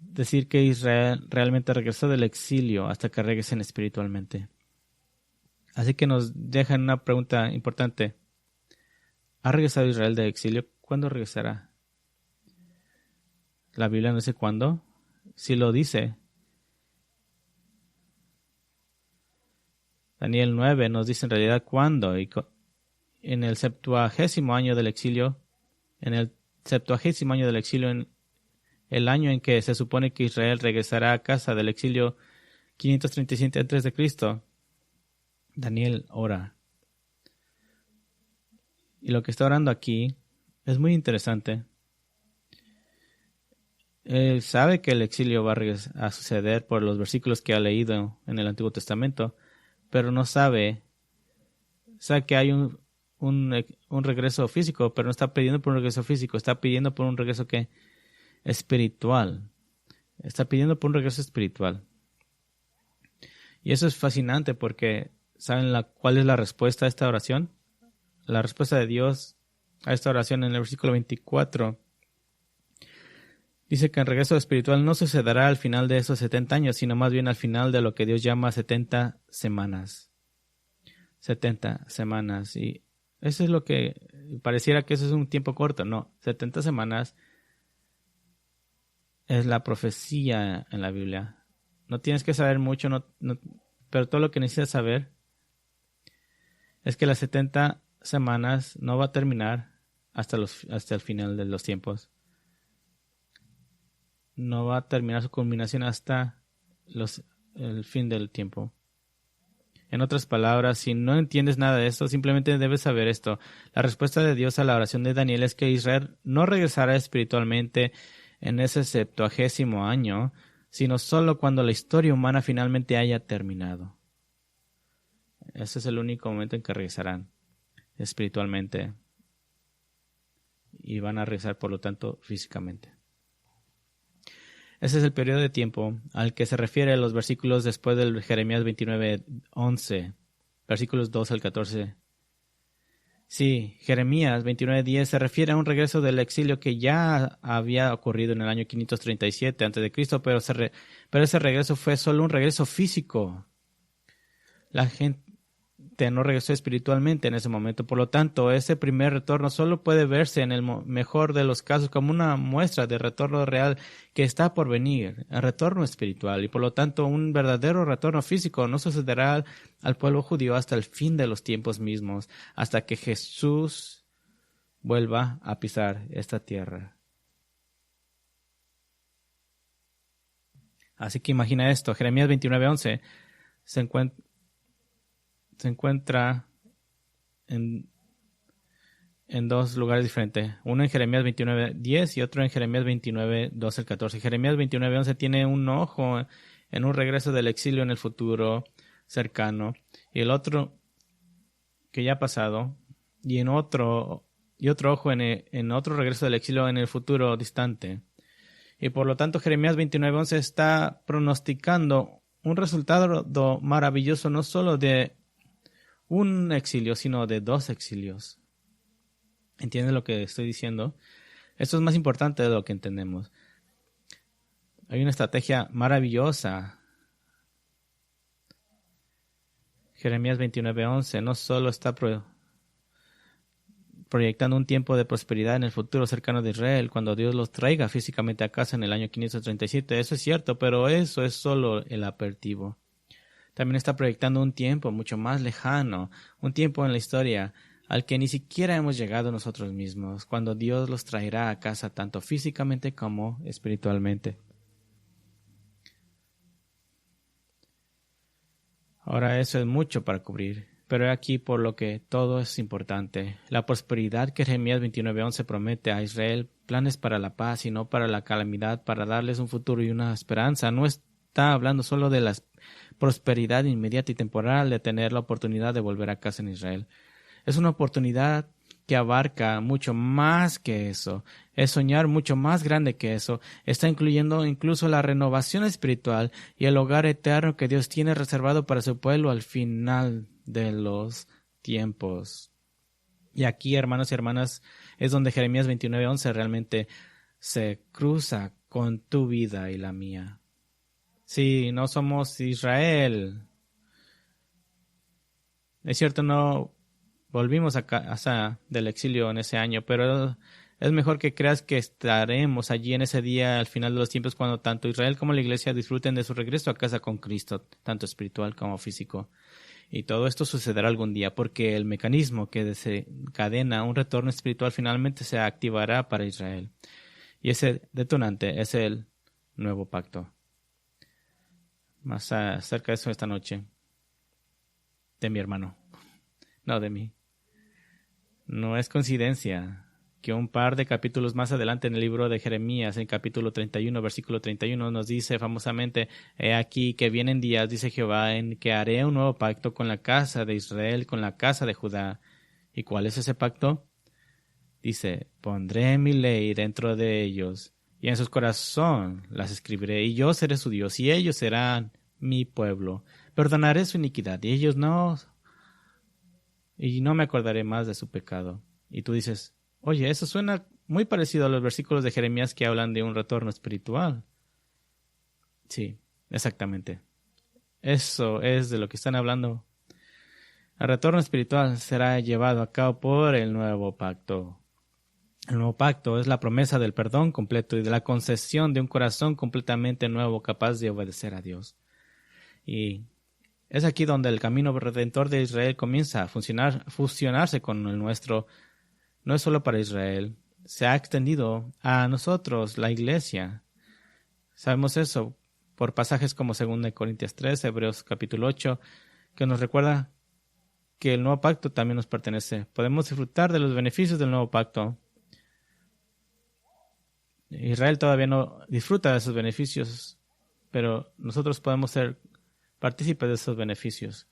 decir que Israel realmente regresó del exilio hasta que regresen espiritualmente. Así que nos dejan una pregunta importante. ¿Ha regresado Israel del exilio? ¿Cuándo regresará? La Biblia no dice cuándo. Si lo dice, Daniel 9 nos dice en realidad cuándo. Y en el 70º año del exilio, en el año en que se supone que Israel regresará a casa del exilio 537 a.C., Daniel ora. Y lo que está orando aquí es muy interesante. Él sabe que el exilio va a suceder por los versículos que ha leído en el Antiguo Testamento, pero no sabe que hay un regreso físico, pero no está pidiendo por un regreso físico, está pidiendo por un regreso espiritual. Está pidiendo por un regreso espiritual. Y eso es fascinante porque ¿saben cuál es la respuesta a esta oración? La respuesta de Dios a esta oración en el versículo 24 dice que el regreso espiritual no sucederá al final de esos 70 años, sino más bien al final de lo que Dios llama 70 semanas. 70 semanas. Y eso es lo que pareciera que eso es un tiempo corto. No, 70 semanas es la profecía en la Biblia. No tienes que saber mucho, pero todo lo que necesitas saber es que las 70 semanas no va a terminar hasta el final de los tiempos. No va a terminar su culminación hasta el fin del tiempo. En otras palabras, si no entiendes nada de esto, simplemente debes saber esto. La respuesta de Dios a la oración de Daniel es que Israel no regresará espiritualmente en ese 70º año, sino solo cuando la historia humana finalmente haya terminado. Ese es el único momento en que regresarán espiritualmente y van a regresar, por lo tanto, físicamente. Ese es el periodo de tiempo al que se refiere los versículos después del Jeremías 29:11, versículos 2 al 14. Sí, Jeremías 29:10 se refiere a un regreso del exilio que ya había ocurrido en el año 537 a.C., pero ese regreso fue solo un regreso físico. La gente no regresó espiritualmente en ese momento. Por lo tanto, ese primer retorno solo puede verse en el mejor de los casos como una muestra de retorno real que está por venir, el retorno espiritual. Y por lo tanto, un verdadero retorno físico no sucederá al pueblo judío hasta el fin de los tiempos mismos, hasta que Jesús vuelva a pisar esta tierra. Así que imagina esto, Jeremías 29:11 se encuentra en dos lugares diferentes. Uno en Jeremías 29:10 y otro en Jeremías 29:12 al 14. Jeremías 29:11 tiene un ojo en un regreso del exilio en el futuro cercano, y el otro que ya ha pasado, y otro ojo en otro regreso del exilio en el futuro distante. Y por lo tanto Jeremías 29:11 está pronosticando un resultado maravilloso no solo de un exilio, sino de dos exilios. ¿Entiendes lo que estoy diciendo? Esto es más importante de lo que entendemos. Hay una estrategia maravillosa. Jeremías 29:11 no solo está proyectando un tiempo de prosperidad en el futuro cercano de Israel, cuando Dios los traiga físicamente a casa en el año 537. Eso es cierto, pero eso es solo el aperitivo. También está proyectando un tiempo mucho más lejano, un tiempo en la historia al que ni siquiera hemos llegado nosotros mismos, cuando Dios los traerá a casa tanto físicamente como espiritualmente. Ahora eso es mucho para cubrir, pero aquí por lo que todo es importante. La prosperidad que Jeremías 29:11 promete a Israel, planes para la paz y no para la calamidad, para darles un futuro y una esperanza, no está hablando solo de la prosperidad inmediata y temporal de tener la oportunidad de volver a casa en Israel. Es una oportunidad que abarca mucho más que eso. Es soñar mucho más grande que eso. Está incluyendo incluso la renovación espiritual y el hogar eterno que Dios tiene reservado para su pueblo al final de los tiempos. Y aquí, hermanos y hermanas, es donde Jeremías 29:11 realmente se cruza con tu vida y la mía. Sí, no somos Israel. Es cierto, no volvimos a casa del exilio en ese año, pero es mejor que creas que estaremos allí en ese día al final de los tiempos cuando tanto Israel como la iglesia disfruten de su regreso a casa con Cristo, tanto espiritual como físico. Y todo esto sucederá algún día porque el mecanismo que desencadena un retorno espiritual finalmente se activará para Israel. Y ese detonante es el nuevo pacto. Más acerca de eso esta noche. De mi hermano. No de mí. No es coincidencia que un par de capítulos más adelante en el libro de Jeremías, en capítulo 31, versículo 31, nos dice famosamente: He aquí que vienen días, dice Jehová, en que haré un nuevo pacto con la casa de Israel, con la casa de Judá. ¿Y cuál es ese pacto? Dice: pondré mi ley dentro de ellos, y en su corazón las escribiré, y yo seré su Dios, y ellos serán mi pueblo. Perdonaré su iniquidad, y no me acordaré más de su pecado. Y tú dices: oye, eso suena muy parecido a los versículos de Jeremías que hablan de un retorno espiritual. Sí, exactamente. Eso es de lo que están hablando. El retorno espiritual será llevado a cabo por el nuevo pacto. El nuevo pacto es la promesa del perdón completo y de la concesión de un corazón completamente nuevo capaz de obedecer a Dios. Y es aquí donde el camino redentor de Israel comienza a fusionarse con el nuestro. No es solo para Israel, se ha extendido a nosotros, la Iglesia. Sabemos eso por pasajes como 2 Corintios 3, Hebreos capítulo 8, que nos recuerda que el nuevo pacto también nos pertenece. Podemos disfrutar de los beneficios del nuevo pacto. Israel todavía no disfruta de esos beneficios, pero nosotros podemos ser partícipes de esos beneficios,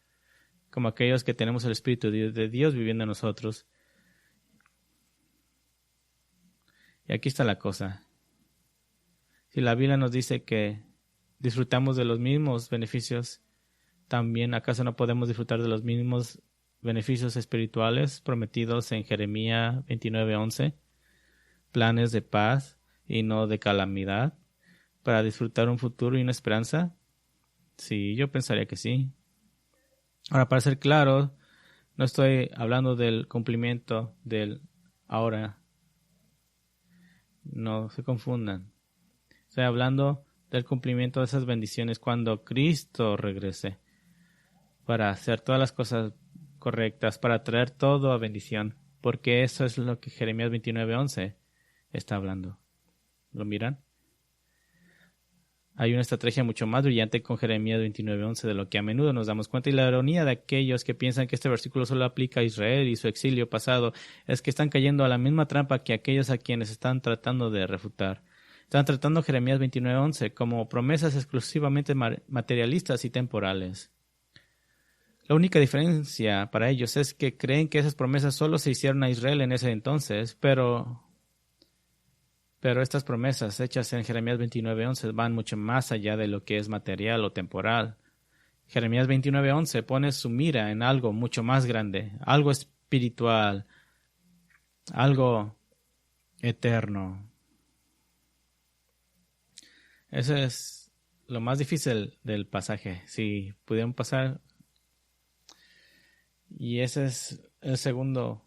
como aquellos que tenemos el Espíritu de Dios viviendo en nosotros. Y aquí está la cosa. Si la Biblia nos dice que disfrutamos de los mismos beneficios, ¿también acaso no podemos disfrutar de los mismos beneficios espirituales prometidos en Jeremías 29:11? Planes de paz y no de calamidad, para disfrutar un futuro y una esperanza. Sí, yo pensaría que sí. Ahora, para ser claro, no estoy hablando del cumplimiento del ahora. No se confundan. Estoy hablando del cumplimiento de esas bendiciones cuando Cristo regrese, para hacer todas las cosas correctas, para traer todo a bendición, porque eso es lo que Jeremías 29:11 está hablando. ¿Lo miran? Hay una estrategia mucho más brillante con Jeremías 29:11 de lo que a menudo nos damos cuenta, y la ironía de aquellos que piensan que este versículo solo aplica a Israel y su exilio pasado es que están cayendo a la misma trampa que aquellos a quienes están tratando de refutar. Están tratando Jeremías 29:11 como promesas exclusivamente materialistas y temporales. La única diferencia para ellos es que creen que esas promesas solo se hicieron a Israel en ese entonces, pero estas promesas hechas en Jeremías 29:11 van mucho más allá de lo que es material o temporal. Jeremías 29:11 pone su mira en algo mucho más grande, algo espiritual, algo eterno. Eso es lo más difícil del pasaje. Si pudieron pasar. Y ese es el segunda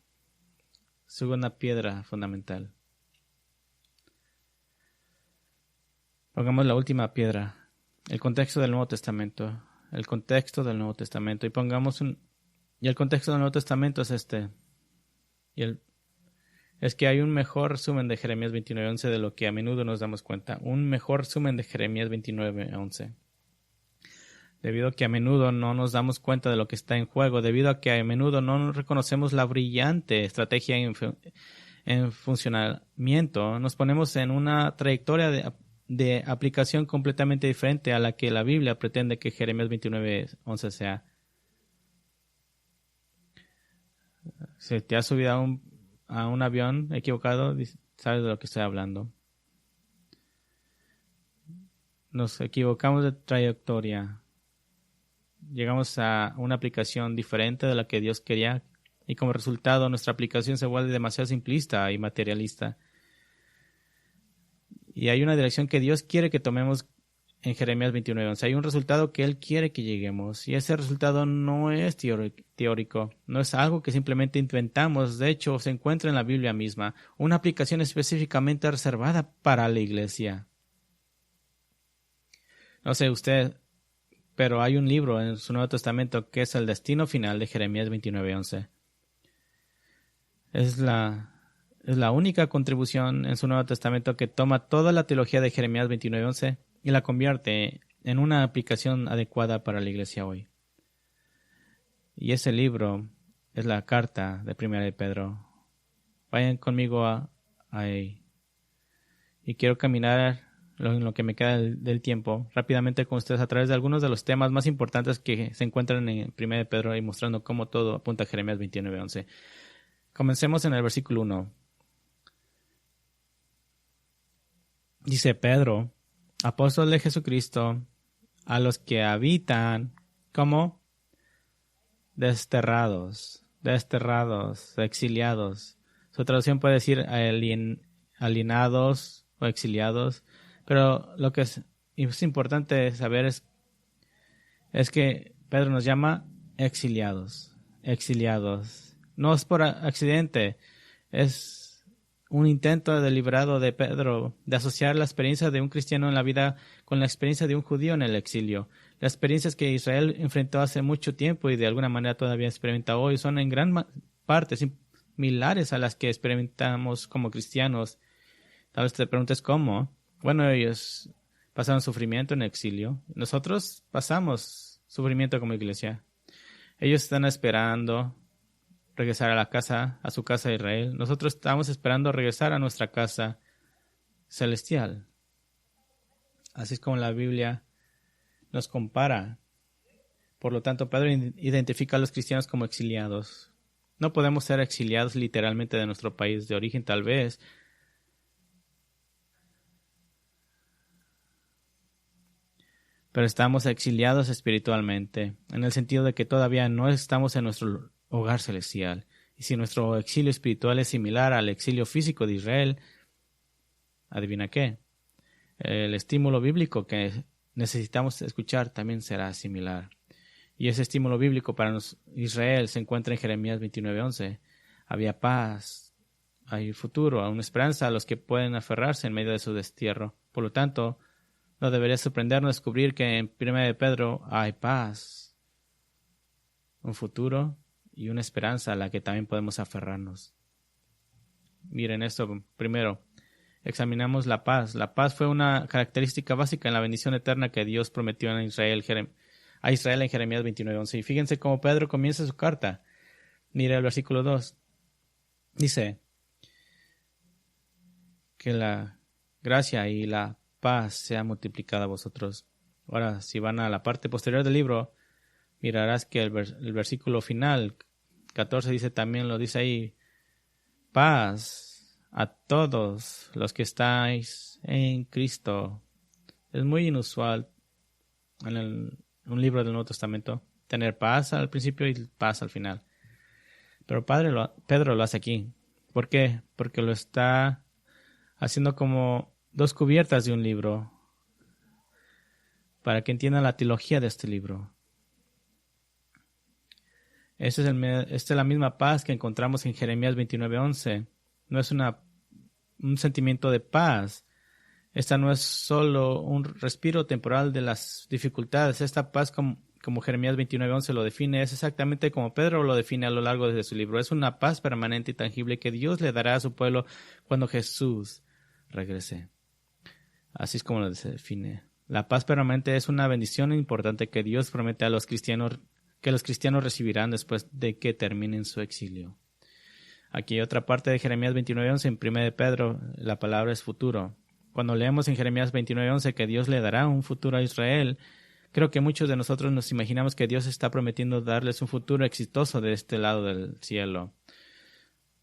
piedra fundamental. Pongamos la última piedra, el contexto del Nuevo Testamento. El contexto del Nuevo Testamento. Y el contexto del Nuevo Testamento es este. Es que hay un mejor resumen de Jeremías 29:11 de lo que a menudo nos damos cuenta. Un mejor resumen de Jeremías 29:11. Debido a que a menudo no nos damos cuenta de lo que está en juego, debido a que a menudo no reconocemos la brillante estrategia en funcionamiento, nos ponemos en una trayectoria de aplicación completamente diferente a la que la Biblia pretende que Jeremías 29:11 sea. Si te has subido a un avión equivocado, sabes de lo que estoy hablando. Nos equivocamos de trayectoria. Llegamos a una aplicación diferente de la que Dios quería Y como resultado, nuestra aplicación se vuelve demasiado simplista y materialista. Y hay una dirección que Dios quiere que tomemos en Jeremías 29:11. Hay un resultado que Él quiere que lleguemos. Y ese resultado no es teórico. No es algo que simplemente inventamos. De hecho, se encuentra en la Biblia misma. Una aplicación específicamente reservada para la iglesia. No sé usted, pero hay un libro en su Nuevo Testamento que es el destino final de Jeremías 29:11. Es la única contribución en su Nuevo Testamento que toma toda la teología de Jeremías 29:11 y la convierte en una aplicación adecuada para la iglesia hoy. Y ese libro es la carta de Primera de Pedro. Vayan conmigo ahí. Y quiero caminar en lo que me queda del tiempo rápidamente con ustedes a través de algunos de los temas más importantes que se encuentran en Primera de Pedro y mostrando cómo todo apunta a Jeremías 29:11. Comencemos en el versículo 1. Dice Pedro, apóstol de Jesucristo, a los que habitan como desterrados, exiliados. Su traducción puede decir alienados o exiliados, pero lo que es importante saber es que Pedro nos llama exiliados. No es por accidente, es un intento deliberado de Pedro de asociar la experiencia de un cristiano en la vida con la experiencia de un judío en el exilio. Las experiencias que Israel enfrentó hace mucho tiempo y de alguna manera todavía experimenta hoy son en gran parte similares a las que experimentamos como cristianos. Tal vez te preguntes cómo. Bueno, ellos pasaron sufrimiento en el exilio. Nosotros pasamos sufrimiento como iglesia. Ellos están esperando regresar a su casa de Israel. Nosotros estamos esperando regresar a nuestra casa celestial. Así es como la Biblia nos compara. Por lo tanto, Pedro identifica a los cristianos como exiliados. No podemos ser exiliados literalmente de nuestro país de origen, tal vez. Pero estamos exiliados espiritualmente, en el sentido de que todavía no estamos en nuestro hogar celestial. Y si nuestro exilio espiritual es similar al exilio físico de Israel, ¿adivina qué? El estímulo bíblico que necesitamos escuchar también será similar. Y ese estímulo bíblico para Israel se encuentra en Jeremías 29:11. Había paz, hay futuro, una esperanza a los que pueden aferrarse en medio de su destierro. Por lo tanto, no debería sorprendernos descubrir que en 1 de Pedro hay paz, un futuro y una esperanza a la que también podemos aferrarnos. Miren esto primero. Examinamos la paz. La paz fue una característica básica en la bendición eterna que Dios prometió a Israel en Jeremías 29:11. Y fíjense cómo Pedro comienza su carta. Mire el versículo 2. Dice que la gracia y la paz sea multiplicada a vosotros. Ahora, si van a la parte posterior del libro, mirarás que el versículo final, 14, dice también, lo dice ahí, paz a todos los que estáis en Cristo. Es muy inusual en un libro del Nuevo Testamento tener paz al principio y paz al final. Pero Pedro lo hace aquí. ¿Por qué? Porque lo está haciendo como dos cubiertas de un libro para que entiendan la teología de este libro. Esta es la misma paz que encontramos en Jeremías 29:11. No es un sentimiento de paz. Esta no es solo un respiro temporal de las dificultades. Esta paz, como Jeremías 29:11 lo define, es exactamente como Pedro lo define a lo largo de su libro. Es una paz permanente y tangible que Dios le dará a su pueblo cuando Jesús regrese. Así es como lo define. La paz permanente es una bendición importante que Dios promete a los cristianos, que los cristianos recibirán después de que terminen su exilio. Aquí hay otra parte de Jeremías 29:11. En 1 de Pedro, la palabra es futuro. Cuando leemos en Jeremías 29:11 que Dios le dará un futuro a Israel, creo que muchos de nosotros nos imaginamos que Dios está prometiendo darles un futuro exitoso de este lado del cielo.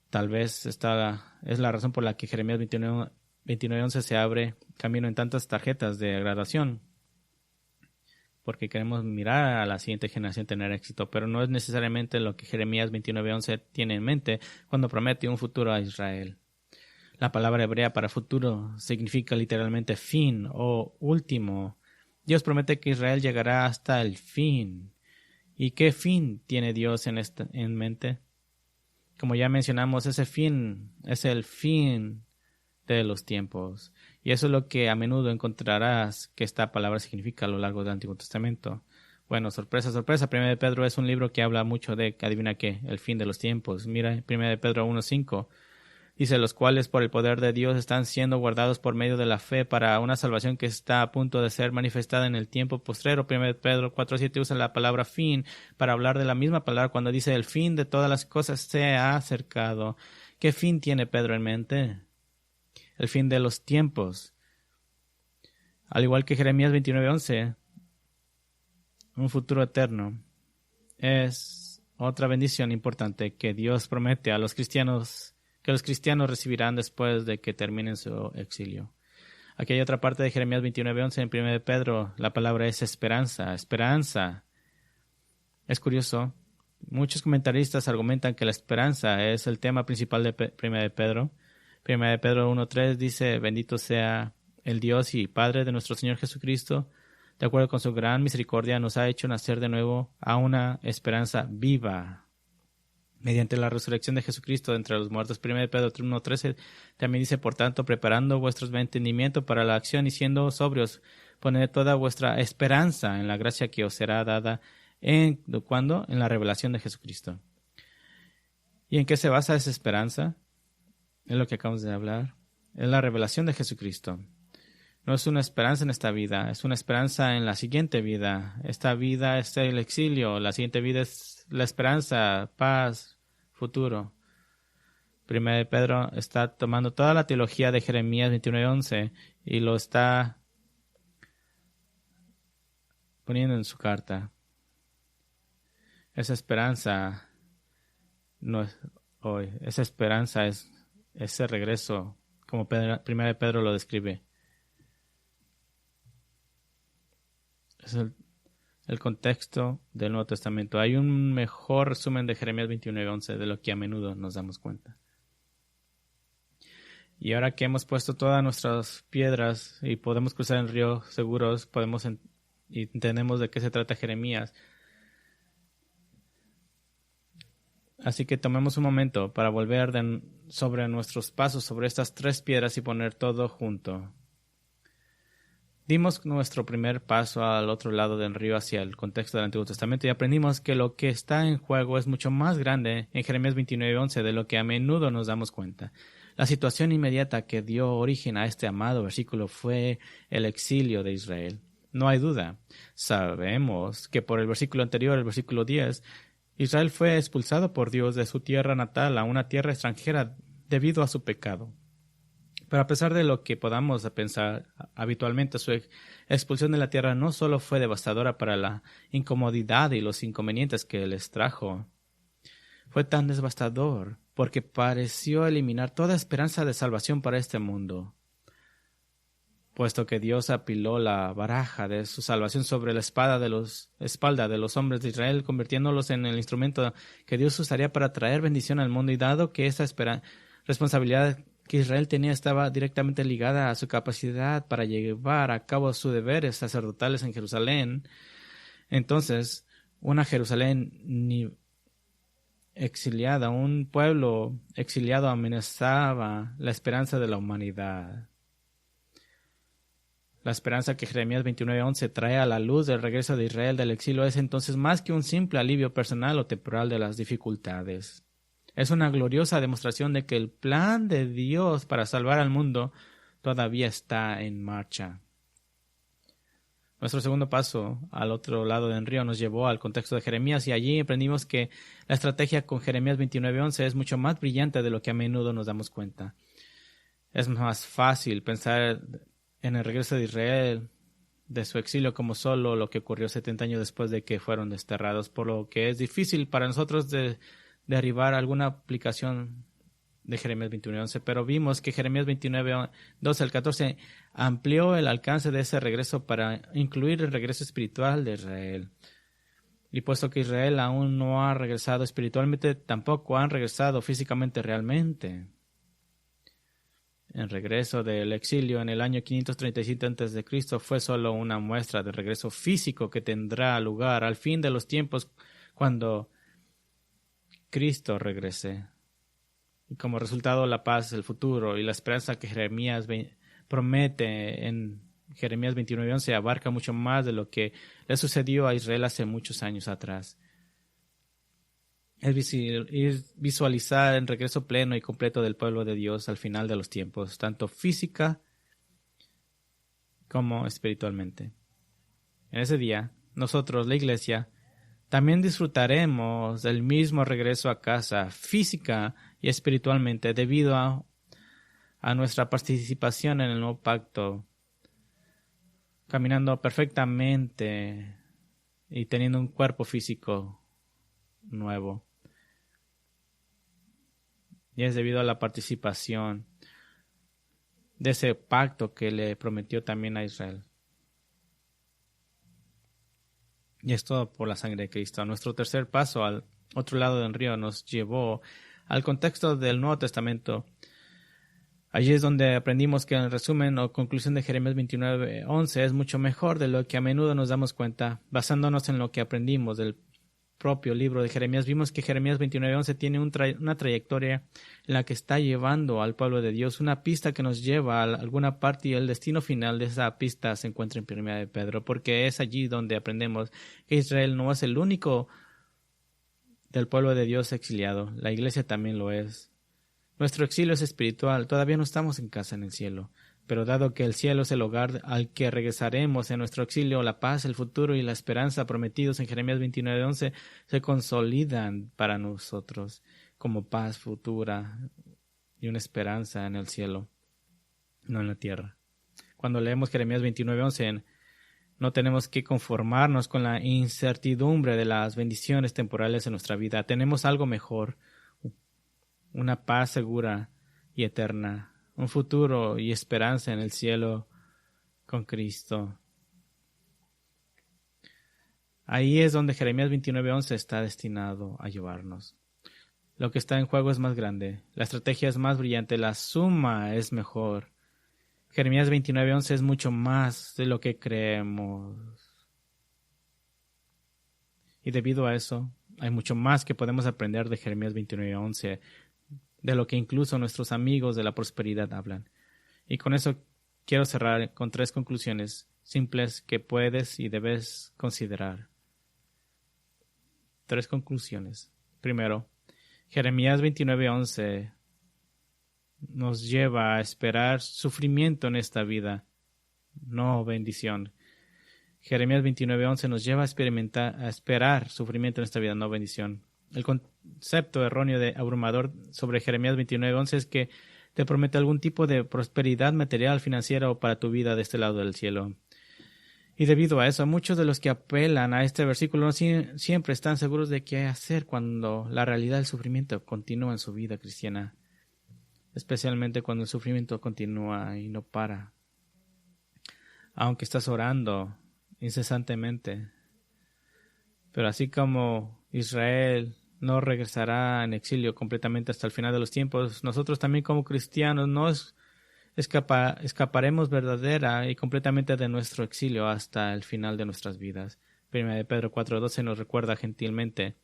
Tal vez esta es la razón por la que Jeremías 29:11 se abre camino en tantas tarjetas de graduación. porque queremos mirar a la siguiente generación tener éxito, pero no es necesariamente lo que Jeremías 29:11 tiene en mente cuando promete un futuro a Israel. La palabra hebrea para futuro significa literalmente fin o último. Dios promete que Israel llegará hasta el fin. ¿Y qué fin tiene Dios en mente? Como ya mencionamos, ese fin es el fin de los tiempos. Y eso es lo que a menudo encontrarás que esta palabra significa a lo largo del Antiguo Testamento. Bueno, sorpresa, sorpresa. 1 Pedro es un libro que habla mucho de, adivina qué, el fin de los tiempos. Mira, 1 Pedro 1:5. Dice, los cuales por el poder de Dios están siendo guardados por medio de la fe para una salvación que está a punto de ser manifestada en el tiempo postrero. 1 Pedro 4:7 usa la palabra fin para hablar de la misma palabra cuando dice el fin de todas las cosas se ha acercado. ¿Qué fin tiene Pedro en mente? El fin de los tiempos. Al igual que Jeremías 29:11, un futuro eterno es otra bendición importante que Dios promete a los cristianos, que los cristianos recibirán después de que terminen su exilio. Aquí hay otra parte de Jeremías 29:11 en 1 Pedro. La palabra es esperanza. Esperanza. Es curioso. Muchos comentaristas argumentan que la esperanza es el tema principal de 1 Pedro. 1 Pedro 1:3 dice, bendito sea el Dios y Padre de nuestro Señor Jesucristo, de acuerdo con su gran misericordia, nos ha hecho nacer de nuevo a una esperanza viva mediante la resurrección de Jesucristo de entre los muertos. 1 Pedro 1:13 también dice, por tanto, preparando vuestros entendimientos para la acción y siendo sobrios, poned toda vuestra esperanza en la gracia que os será dada ¿cuándo? En la revelación de Jesucristo. ¿Y en qué se basa esa esperanza? Es lo que acabamos de hablar. Es la revelación de Jesucristo. No es una esperanza en esta vida, es una esperanza en la siguiente vida. Esta vida es el exilio, la siguiente vida es la esperanza, paz, futuro. 1 Pedro está tomando toda la teología de Jeremías 29:11 y lo está poniendo en su carta. Esa esperanza no es hoy, esa esperanza es ese regreso, como 1 Pedro lo describe. Es el contexto del Nuevo Testamento. Hay un mejor resumen de Jeremías 29:11 de lo que a menudo nos damos cuenta. Y ahora que hemos puesto todas nuestras piedras y podemos cruzar el río seguros, y entendemos de qué se trata Jeremías. Así que tomemos un momento para volver sobre nuestros pasos sobre estas tres piedras y poner todo junto. Dimos nuestro primer paso al otro lado del río hacia el contexto del Antiguo Testamento y aprendimos que lo que está en juego es mucho más grande en Jeremías 29:11 de lo que a menudo nos damos cuenta. La situación inmediata que dio origen a este amado versículo fue el exilio de Israel. No hay duda. Sabemos que por el versículo anterior, el versículo 10, Israel fue expulsado por Dios de su tierra natal a una tierra extranjera debido a su pecado. Pero a pesar de lo que podamos pensar habitualmente, su expulsión de la tierra no solo fue devastadora para la incomodidad y los inconvenientes que les trajo, fue tan devastador porque pareció eliminar toda esperanza de salvación para este mundo, puesto que Dios apiló la baraja de su salvación sobre la espalda de los hombres de Israel, convirtiéndolos en el instrumento que Dios usaría para traer bendición al mundo. Y dado que esa responsabilidad que Israel tenía estaba directamente ligada a su capacidad para llevar a cabo sus deberes sacerdotales en Jerusalén, entonces una Jerusalén exiliada, un pueblo exiliado amenazaba la esperanza de la humanidad. La esperanza que Jeremías 29:11 trae a la luz del regreso de Israel del exilio es entonces más que un simple alivio personal o temporal de las dificultades. Es una gloriosa demostración de que el plan de Dios para salvar al mundo todavía está en marcha. Nuestro segundo paso al otro lado del río nos llevó al contexto de Jeremías y allí aprendimos que la estrategia con Jeremías 29:11 es mucho más brillante de lo que a menudo nos damos cuenta. Es más fácil pensar en el regreso de Israel de su exilio como solo lo que ocurrió 70 años después de que fueron desterrados, por lo que es difícil para nosotros de arribar a alguna aplicación de Jeremías 29:11, pero vimos que Jeremías 29:12 al 14 amplió el alcance de ese regreso para incluir el regreso espiritual de Israel. Y puesto que Israel aún no ha regresado espiritualmente, tampoco han regresado físicamente realmente. El regreso del exilio en el año 537 a.C. fue solo una muestra del regreso físico que tendrá lugar al fin de los tiempos cuando Cristo regrese. Y como resultado, la paz, el futuro y la esperanza que Jeremías promete en Jeremías 29:11 abarca mucho más de lo que le sucedió a Israel hace muchos años atrás. Es visualizar el regreso pleno y completo del pueblo de Dios al final de los tiempos, tanto física como espiritualmente. En ese día, nosotros, la Iglesia, también disfrutaremos del mismo regreso a casa física y espiritualmente debido a nuestra participación en el nuevo pacto, caminando perfectamente y teniendo un cuerpo físico nuevo. Y es debido a la participación de ese pacto que le prometió también a Israel. Y es todo por la sangre de Cristo. Nuestro tercer paso al otro lado del río nos llevó al contexto del Nuevo Testamento. Allí es donde aprendimos que el resumen o conclusión de Jeremías 29:11 es mucho mejor de lo que a menudo nos damos cuenta. Basándonos en lo que aprendimos del propio libro de Jeremías, vimos que Jeremías 29:11 tiene una trayectoria en la que está llevando al pueblo de Dios, una pista que nos lleva a alguna parte, y el destino final de esa pista se encuentra en 1 de Pedro, porque es allí donde aprendemos que Israel no es el único del pueblo de Dios exiliado. La iglesia también lo es. Nuestro exilio es espiritual, todavía no estamos en casa en el cielo. Pero dado que el cielo es el hogar al que regresaremos en nuestro exilio, la paz, el futuro y la esperanza prometidos en Jeremías 29:11 se consolidan para nosotros como paz futura y una esperanza en el cielo, no en la tierra. Cuando leemos Jeremías 29:11, no tenemos que conformarnos con la incertidumbre de las bendiciones temporales en nuestra vida. Tenemos algo mejor, una paz segura y eterna, un futuro y esperanza en el cielo con Cristo. Ahí es donde Jeremías 29:11 está destinado a llevarnos. Lo que está en juego es más grande, la estrategia es más brillante, la suma es mejor. Jeremías 29:11 es mucho más de lo que creemos. Y debido a eso, hay mucho más que podemos aprender de Jeremías 29:11, de lo que incluso nuestros amigos de la prosperidad hablan. Y con eso quiero cerrar con 3 conclusiones simples que puedes y debes considerar. 3 conclusiones. Primero, Jeremías 29:11 nos lleva a esperar sufrimiento en esta vida, no bendición. Jeremías 29:11 nos lleva a esperar sufrimiento en esta vida, no bendición. El concepto erróneo de abrumador sobre Jeremías 29:11 es que te promete algún tipo de prosperidad material, financiera o para tu vida de este lado del cielo. Y debido a eso, muchos de los que apelan a este versículo no siempre están seguros de qué hacer cuando la realidad del sufrimiento continúa en su vida cristiana, especialmente cuando el sufrimiento continúa y no para. Aunque estás orando incesantemente. Pero así como Israel no regresará en exilio completamente hasta el final de los tiempos, nosotros también como cristianos no escaparemos verdadera y completamente de nuestro exilio hasta el final de nuestras vidas. 1 de Pedro 4:12 nos recuerda gentilmente: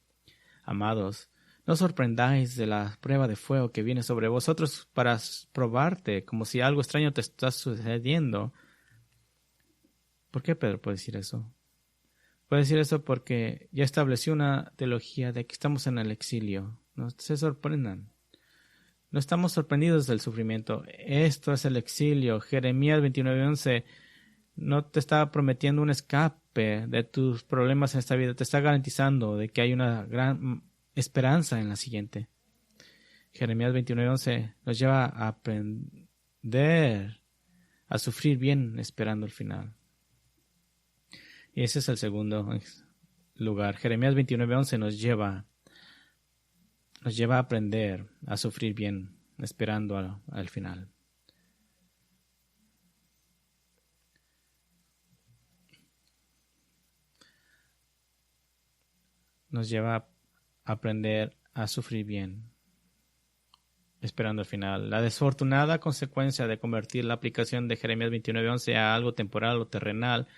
amados, no os sorprendáis de la prueba de fuego que viene sobre vosotros para probarte, como si algo extraño te está sucediendo. ¿Por qué Pedro puede decir eso? Puede decir eso porque ya estableció una teología de que estamos en el exilio. No se sorprendan. No estamos sorprendidos del sufrimiento. Esto es el exilio. Jeremías 29:11 no te está prometiendo un escape de tus problemas en esta vida. Te está garantizando de que hay una gran esperanza en la siguiente. Jeremías 29:11 nos lleva a aprender a sufrir bien esperando el final. Y ese es el segundo lugar. Jeremías 29:11 nos lleva a aprender a sufrir bien esperando al final. Nos lleva a aprender a sufrir bien, esperando al final. La desafortunada consecuencia de convertir la aplicación de Jeremías 29:11 a algo temporal o terrenal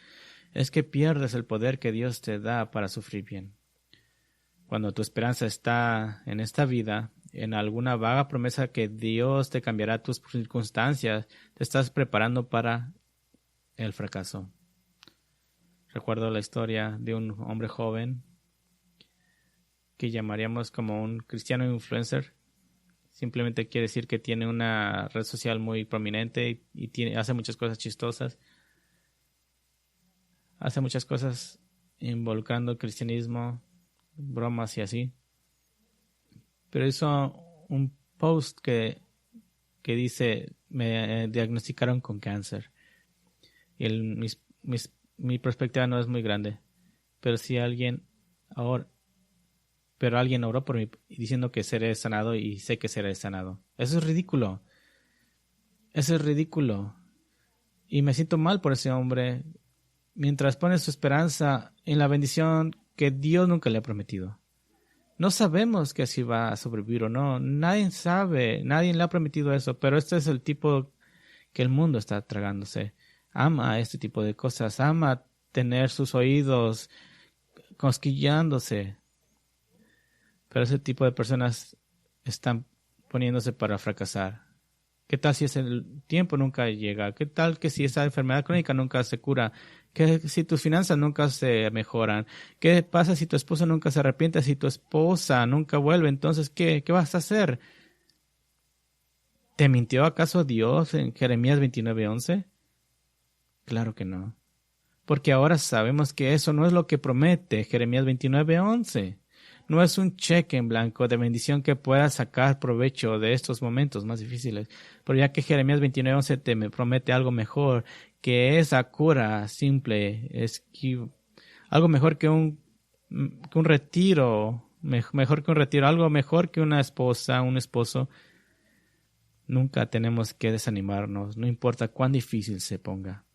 es que pierdes el poder que Dios te da para sufrir bien. Cuando tu esperanza está en esta vida, en alguna vaga promesa que Dios te cambiará tus circunstancias, te estás preparando para el fracaso. Recuerdo la historia de un hombre joven que llamaríamos como un cristiano influencer. Simplemente quiere decir que tiene una red social muy prominente y hace muchas cosas chistosas. Hace muchas cosas involucrando el cristianismo, bromas y así. Pero hizo un post que dice, me diagnosticaron con cáncer. Y mi perspectiva no es muy grande. Pero si alguien oró por mí diciendo que seré sanado y sé que seré sanado. Eso es ridículo. Eso es ridículo. Y me siento mal por ese hombre mientras pone su esperanza en la bendición que Dios nunca le ha prometido. No sabemos que si va a sobrevivir o no. Nadie sabe. Nadie le ha prometido eso. Pero este es el tipo que el mundo está tragándose. Ama este tipo de cosas. Ama tener sus oídos cosquillándose. Pero ese tipo de personas están poniéndose para fracasar. ¿Qué tal si ese tiempo nunca llega? ¿Qué tal que si esa enfermedad crónica nunca se cura? ¿Qué si tus finanzas nunca se mejoran? ¿Qué pasa si tu esposo nunca se arrepiente? Si tu esposa nunca vuelve, entonces ¿qué vas a hacer? ¿Te mintió acaso Dios en Jeremías 29:11? Claro que no. Porque ahora sabemos que eso no es lo que promete Jeremías 29:11. No es un cheque en blanco de bendición que pueda sacar provecho de estos momentos más difíciles. Pero ya que Jeremías 29:11 te me promete algo mejor, que esa cura simple, algo mejor que un retiro, mejor que un retiro, algo mejor que una esposa, un esposo. Nunca tenemos que desanimarnos, no importa cuán difícil se ponga.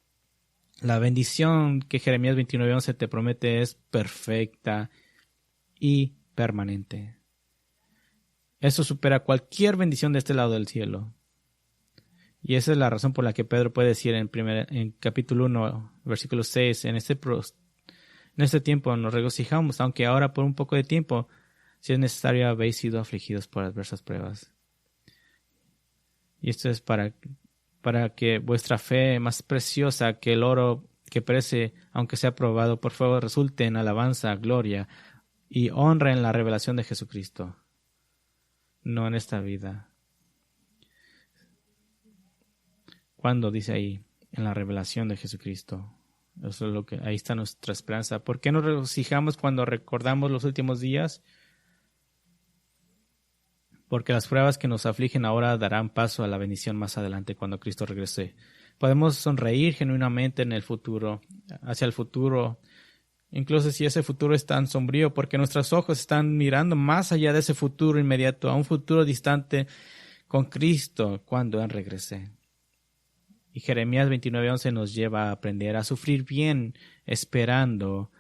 La bendición que Jeremías 29:11 te promete es perfecta y permanente. Eso supera cualquier bendición de este lado del cielo. Y esa es la razón por la que Pedro puede decir en capítulo 1, versículo 6, en este tiempo nos regocijamos, aunque ahora por un poco de tiempo, si es necesario, habéis sido afligidos por adversas pruebas. Y esto es para que vuestra fe, más preciosa que el oro que perece, aunque sea probado por fuego, resulte en alabanza, gloria y honra en la revelación de Jesucristo. No en esta vida. ¿Cuándo dice ahí? En la revelación de Jesucristo. Eso es ahí está nuestra esperanza. ¿Por qué nos regocijamos cuando recordamos los últimos días? Porque las pruebas que nos afligen ahora darán paso a la bendición más adelante cuando Cristo regrese. Podemos sonreír genuinamente en el futuro, hacia el futuro, incluso si ese futuro es tan sombrío, porque nuestros ojos están mirando más allá de ese futuro inmediato, a un futuro distante con Cristo cuando Él regrese. Y Jeremías 29:11 nos lleva a aprender a sufrir bien esperando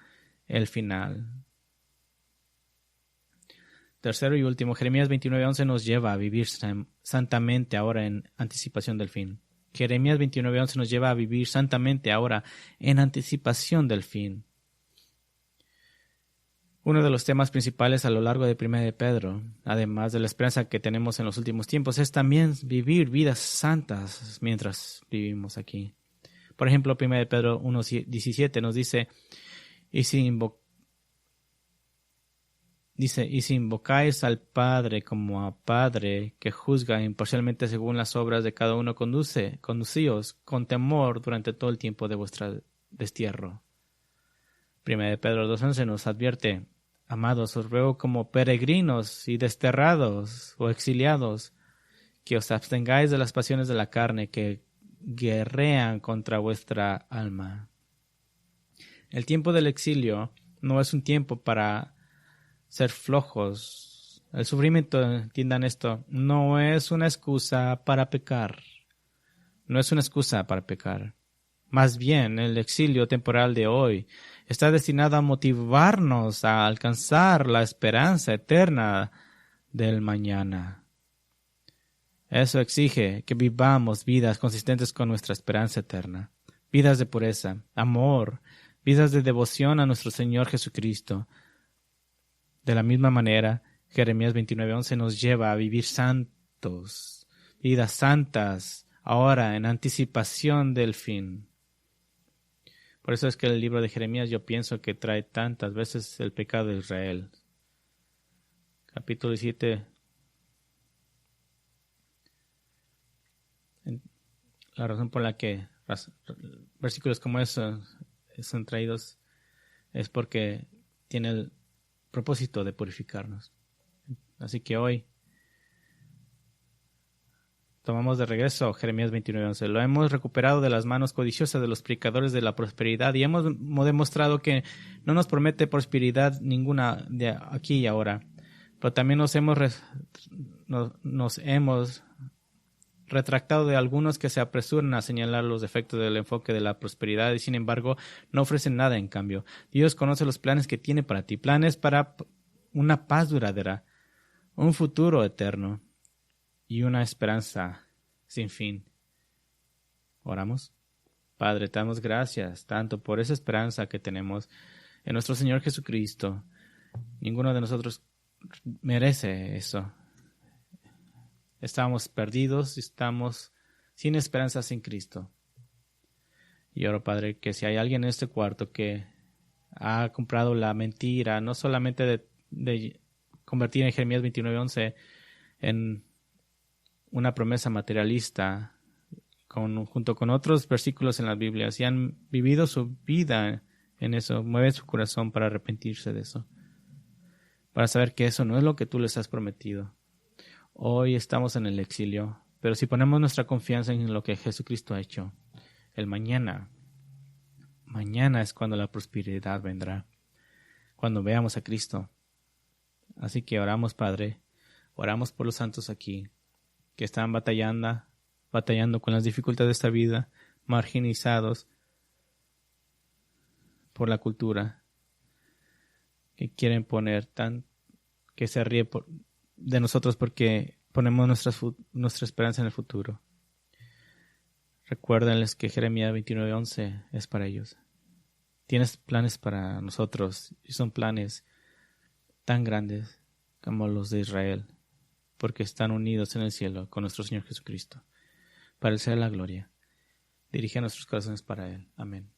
el final. Tercero y último, Jeremías 29:11 nos lleva a vivir santamente ahora en anticipación del fin. Jeremías 29:11 nos lleva a vivir santamente ahora en anticipación del fin. Uno de los temas principales a lo largo de 1 de Pedro, además de la esperanza que tenemos en los últimos tiempos, es también vivir vidas santas mientras vivimos aquí. Por ejemplo, 1 de Pedro 1:17 nos dice, y si invocáis al Padre como a Padre que juzga imparcialmente según las obras de cada uno, conducíos con temor durante todo el tiempo de vuestro destierro. 1 de Pedro 2:11 nos advierte, amados, os ruego como peregrinos y desterrados o exiliados, que os abstengáis de las pasiones de la carne que guerrean contra vuestra alma. El tiempo del exilio no es un tiempo para ser flojos El sufrimiento, entiendan esto, no es una excusa para pecar. No es una excusa para pecar. Más bien, el exilio temporal de hoy está destinado a motivarnos a alcanzar la esperanza eterna del mañana. Eso exige que vivamos vidas consistentes con nuestra esperanza eterna. Vidas de pureza, amor, vidas de devoción a nuestro Señor Jesucristo. De la misma manera, Jeremías 29:11 nos lleva a vivir santos, vidas santas, ahora en anticipación del fin. Por eso es que el libro de Jeremías yo pienso que trae tantas veces el pecado de Israel. Capítulo 17. La razón por la que versículos como esos son traídos es porque tiene el propósito de purificarnos. Así que hoy tomamos de regreso Jeremías 29:11. Lo hemos recuperado de las manos codiciosas de los predicadores de la prosperidad y hemos demostrado que no nos promete prosperidad ninguna de aquí y ahora. Pero también nos hemos retractado de algunos que se apresuran a señalar los defectos del enfoque de la prosperidad y sin embargo no ofrecen nada en cambio. Dios conoce los planes que tiene para ti, planes para una paz duradera, un futuro eterno y una esperanza sin fin. Oramos. Padre, te damos gracias tanto por esa esperanza que tenemos en nuestro Señor Jesucristo. Ninguno de nosotros merece eso. Estamos perdidos, estamos sin esperanza sin Cristo. Y oro, Padre, que si hay alguien en este cuarto que ha comprado la mentira, no solamente de convertir en Jeremías 29:11 en una promesa materialista, junto con otros versículos en la Biblia, si han vivido su vida en eso, mueve su corazón para arrepentirse de eso, para saber que eso no es lo que tú les has prometido. Hoy estamos en el exilio, pero si ponemos nuestra confianza en lo que Jesucristo ha hecho, el mañana es cuando la prosperidad vendrá, cuando veamos a Cristo. Así que oramos, Padre, oramos por los santos aquí, que están batallando con las dificultades de esta vida, marginizados por la cultura, que quieren que se ríe de nosotros porque ponemos nuestra esperanza en el futuro. Recuérdenles que Jeremías 29:11 es para ellos. Tienes planes para nosotros y son planes tan grandes como los de Israel, porque están unidos en el cielo con nuestro Señor Jesucristo. Para Él sea la gloria. Dirige nuestros corazones para Él. Amén.